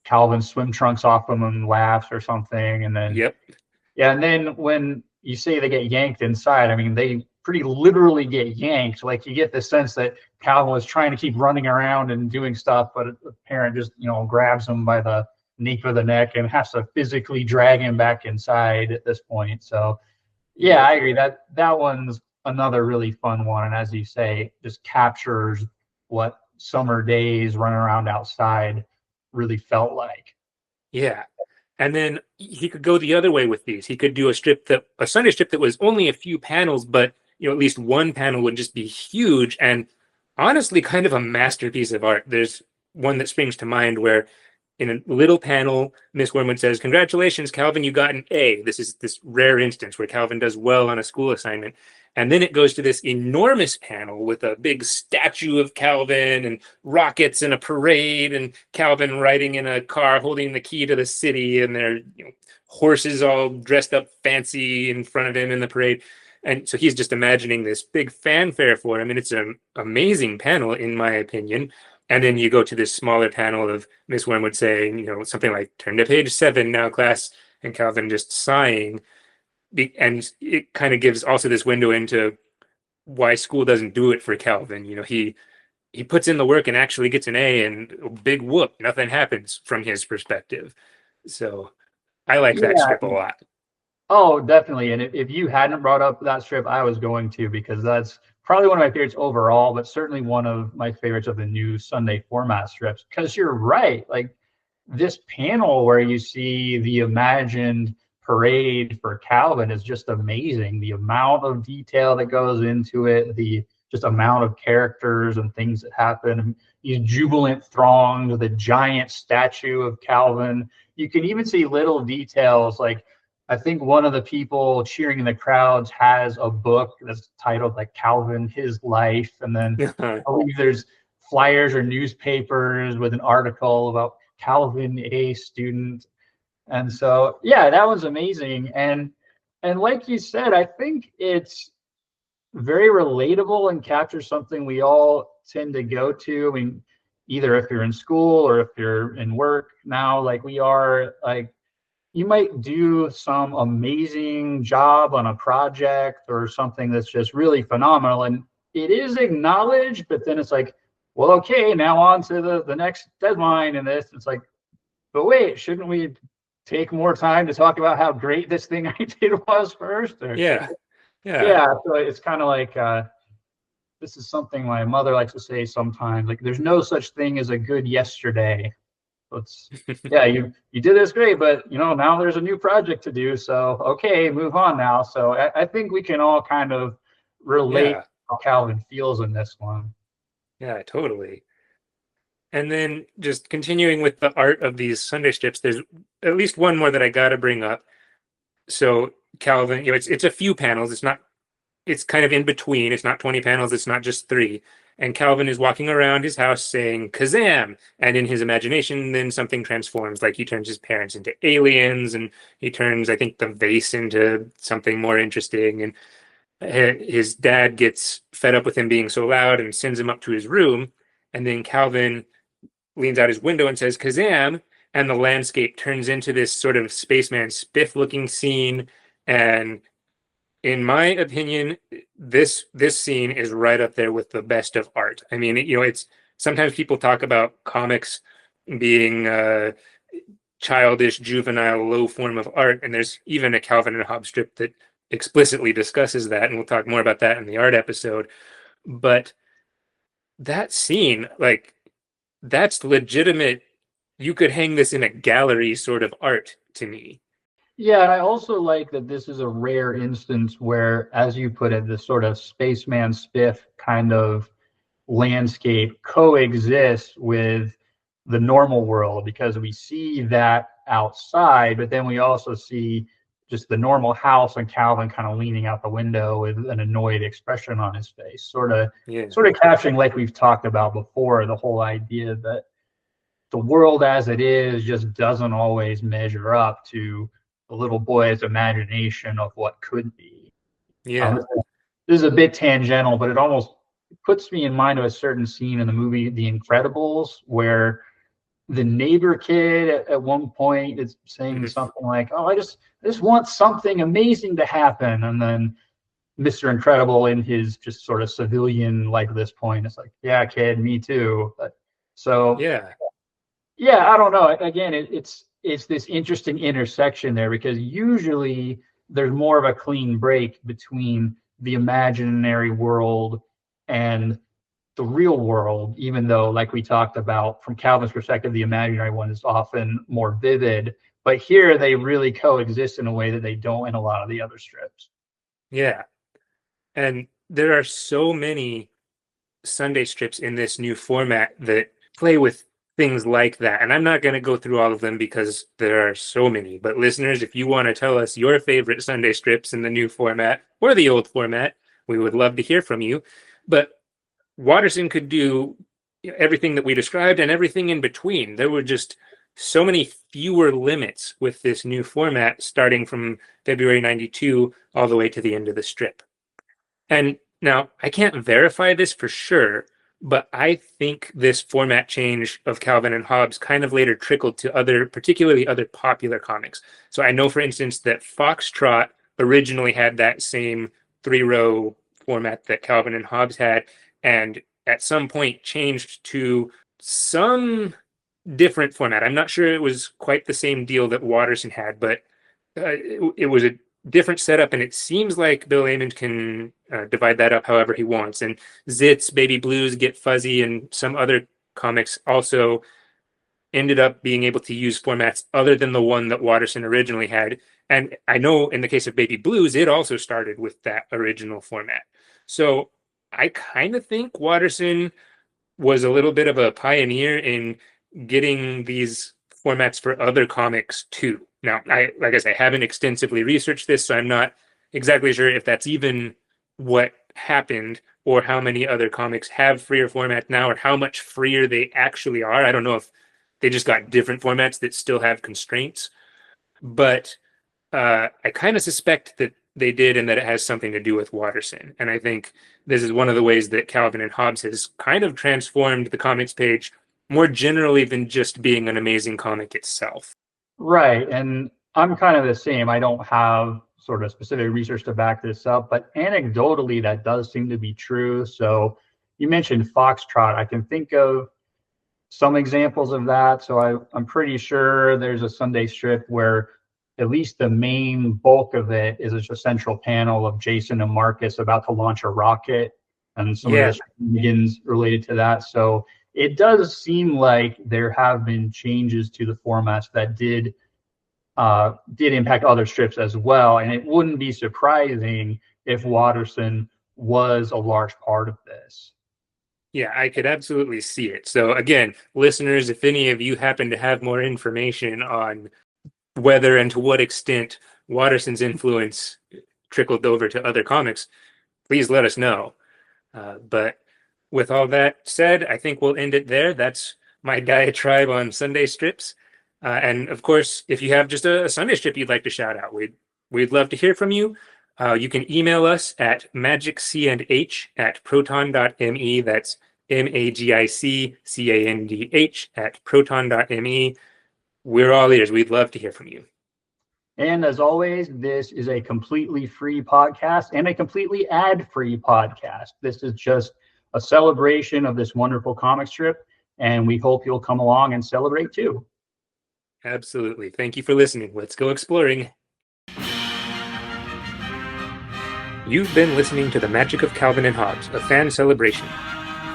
[SPEAKER 2] Calvin's swim trunks off him and laughs or something. And then,
[SPEAKER 1] Yep.
[SPEAKER 2] yeah, and then when you say they get yanked inside, I mean, they pretty literally get yanked. Like you get the sense that Calvin was trying to keep running around and doing stuff, but the parent just, grabs him by the nape of the neck and has to physically drag him back inside at this point. So, yeah,
[SPEAKER 1] Yep.
[SPEAKER 2] I agree that one's another really fun one. And as you say, just captures what summer days running around outside really felt like.
[SPEAKER 1] Yeah. And then he could go the other way with these. He could do a Sunday strip that was only a few panels, but at least one panel would just be huge and honestly kind of a masterpiece of art. There's one that springs to mind where in a little panel, Miss Wormwood says, congratulations, Calvin, you got an A. This is this rare instance where Calvin does well on a school assignment. And then it goes to this enormous panel with a big statue of Calvin and rockets and a parade and Calvin riding in a car holding the key to the city and their horses all dressed up fancy in front of him in the parade. And so he's just imagining this big fanfare for him. And it's an amazing panel, in my opinion. And then you go to this smaller panel of Miss Wormwood saying, something like, turn to page 7 now, class, and Calvin just sighing. And it kind of gives also this window into why school doesn't do it for Calvin. He puts in the work and actually gets an A, and big whoop, nothing happens from his perspective. So I like that
[SPEAKER 2] Yeah.
[SPEAKER 1] strip a lot.
[SPEAKER 2] Oh, definitely. And if you hadn't brought up that strip, I was going to, because that's probably one of my favorites overall, but certainly one of my favorites of the new Sunday format strips. Because you're right, like this panel where you see the imagined parade for Calvin is just amazing. The amount of detail that goes into it, the just amount of characters and things that happen, these jubilant throngs, the giant statue of Calvin. You can even see little details like I think one of the people cheering in the crowds has a book that's titled like Calvin, His Life. And then I believe there's flyers or newspapers with an article about Calvin, a student. And so, yeah, that was amazing. And like you said, I think it's very relatable and captures something we all tend to go to. I mean, either if you're in school or if you're in work now, like we are, like you might do some amazing job on a project or something that's just really phenomenal, and it is acknowledged, but then it's like, well, okay, now on to the next deadline and this. It's like, but wait, shouldn't we take more time to talk about how great this thing I did was first? Or,
[SPEAKER 1] Yeah. Yeah.
[SPEAKER 2] yeah, so it's kind of like this is something my mother likes to say sometimes. Like, there's no such thing as a good yesterday. Let's, yeah, you did this great, but now there's a new project to do. So okay, move on now. So I think we can all kind of relate
[SPEAKER 1] Yeah.
[SPEAKER 2] how Calvin feels in this one.
[SPEAKER 1] Yeah, totally. And then just continuing with the art of these Sunday strips, there's at least one more that I gotta bring up. So Calvin, it's a few panels. It's kind of in between. It's not 20 panels, it's not just three. And Calvin is walking around his house saying Kazam. And in his imagination, then something transforms. Like he turns his parents into aliens, and he turns, I think, the vase into something more interesting. And his dad gets fed up with him being so loud and sends him up to his room. And then Calvin leans out his window and says Kazam, and the landscape turns into this sort of spaceman spiff looking scene. And in my opinion, this scene is right up there with the best of art. I mean, it's sometimes people talk about comics being childish, juvenile, low form of art, and there's even a Calvin and Hobbes strip that explicitly discusses that, and we'll talk more about that in the art episode. But that scene, like, that's legitimate. You could hang this in a gallery sort of art to me.
[SPEAKER 2] Yeah, and I also like that this is a rare instance where, as you put it, this sort of spaceman spiff kind of landscape coexists with the normal world, because we see that outside, but then we also see just the normal house and Calvin kind of leaning out the window with an annoyed expression on his face,
[SPEAKER 1] Yeah.
[SPEAKER 2] sort of capturing, like we've talked about before, the whole idea that the world as it is just doesn't always measure up to the little boy's imagination of what could be.
[SPEAKER 1] Yeah.
[SPEAKER 2] This is a bit tangential, but it almost puts me in mind of a certain scene in the movie The Incredibles where the neighbor kid at one point is saying
[SPEAKER 1] Mhm.
[SPEAKER 2] something like, "Oh, I just want something amazing to happen," and then Mr. Incredible, in his just sort of civilian like this point, it's like, "Yeah, kid, me too." But, so
[SPEAKER 1] Yeah.
[SPEAKER 2] yeah, I don't know. Again, it's this interesting intersection there, because usually there's more of a clean break between the imaginary world and the real world, even though, like we talked about, from Calvin's perspective, the imaginary one is often more vivid. But here they really coexist in a way that they don't in a lot of the other strips.
[SPEAKER 1] Yeah. And there are so many Sunday strips in this new format that play with things like that. And I'm not going to go through all of them because there are so many. But listeners, if you want to tell us your favorite Sunday strips in the new format or the old format, we would love to hear from you. But Watterson could do everything that we described and everything in between. There were just so many fewer limits with this new format starting from February 92 all the way to the end of the strip. And now I can't verify this for sure, but I think this format change of Calvin and Hobbes kind of later trickled to other, particularly other popular comics. So I know, for instance, that Foxtrot originally had that same 3-row format that Calvin and Hobbes had, and at some point changed to some different format. I'm not sure it was quite the same deal that Watterson had, but it was a different setup, and it seems like Bill Ayman can divide that up however he wants. And Zits, Baby Blues, Get Fuzzy, and some other comics also ended up being able to use formats other than the one that Watterson originally had. And I know in the case of Baby Blues, it also started with that original format. So I kind of think Watterson was a little bit of a pioneer in getting these formats for other comics too. Now, like I said, I haven't extensively researched this, so I'm not exactly sure if that's even what happened or how many other comics have freer formats now or how much freer they actually are. I don't know if they just got different formats that still have constraints, but I kind of suspect that they did and that it has something to do with Watterson. And I think this is one of the ways that Calvin and Hobbes has kind of transformed the comics page more generally than just being an amazing comic itself.
[SPEAKER 2] Right. And I'm kind of the same. I don't have sort of specific research to back this up, but anecdotally, that does seem to be true. So you mentioned Foxtrot. I can think of some examples of that. So I'm pretty sure there's a Sunday strip where at least the main bulk of it is a central panel of Jason and Marcus about to launch a rocket and some of
[SPEAKER 1] Yeah.
[SPEAKER 2] the begins related to that. So it does seem like there have been changes to the formats that did impact other strips as well. And it wouldn't be surprising if Watterson was a large part of this.
[SPEAKER 1] Yeah, I could absolutely see it. So again, listeners, if any of you happen to have more information on whether and to what extent Watterson's influence trickled over to other comics, please let us know. But with all that said, I think we'll end it there. That's my diatribe on Sunday strips. And of course, if you have just a Sunday strip you'd like to shout out, we'd love to hear from you. You can email us at magiccandh@proton.me. That's MAGICCANDH@proton.me. We're all ears. We'd love to hear from you.
[SPEAKER 2] And as always, this is a completely free podcast and a completely ad-free podcast. This is just a celebration of this wonderful comic strip, and we hope you'll come along and celebrate too.
[SPEAKER 1] Absolutely. Thank you for listening. Let's go exploring. You've been listening to The Magic of Calvin and Hobbes, a fan celebration.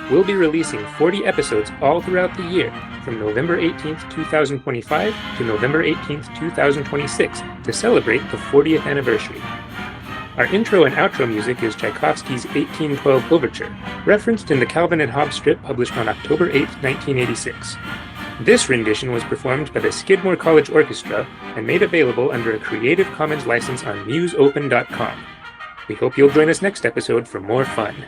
[SPEAKER 1] We'll be releasing 40 episodes all throughout the year, from November 18th, 2025 to November 18th, 2026, to celebrate the 40th anniversary. Our intro and outro music is Tchaikovsky's 1812 Overture, referenced in the Calvin and Hobbes strip published on October 8, 1986. This rendition was performed by the Skidmore College Orchestra and made available under a Creative Commons license on museopen.com. We hope you'll join us next episode for more fun.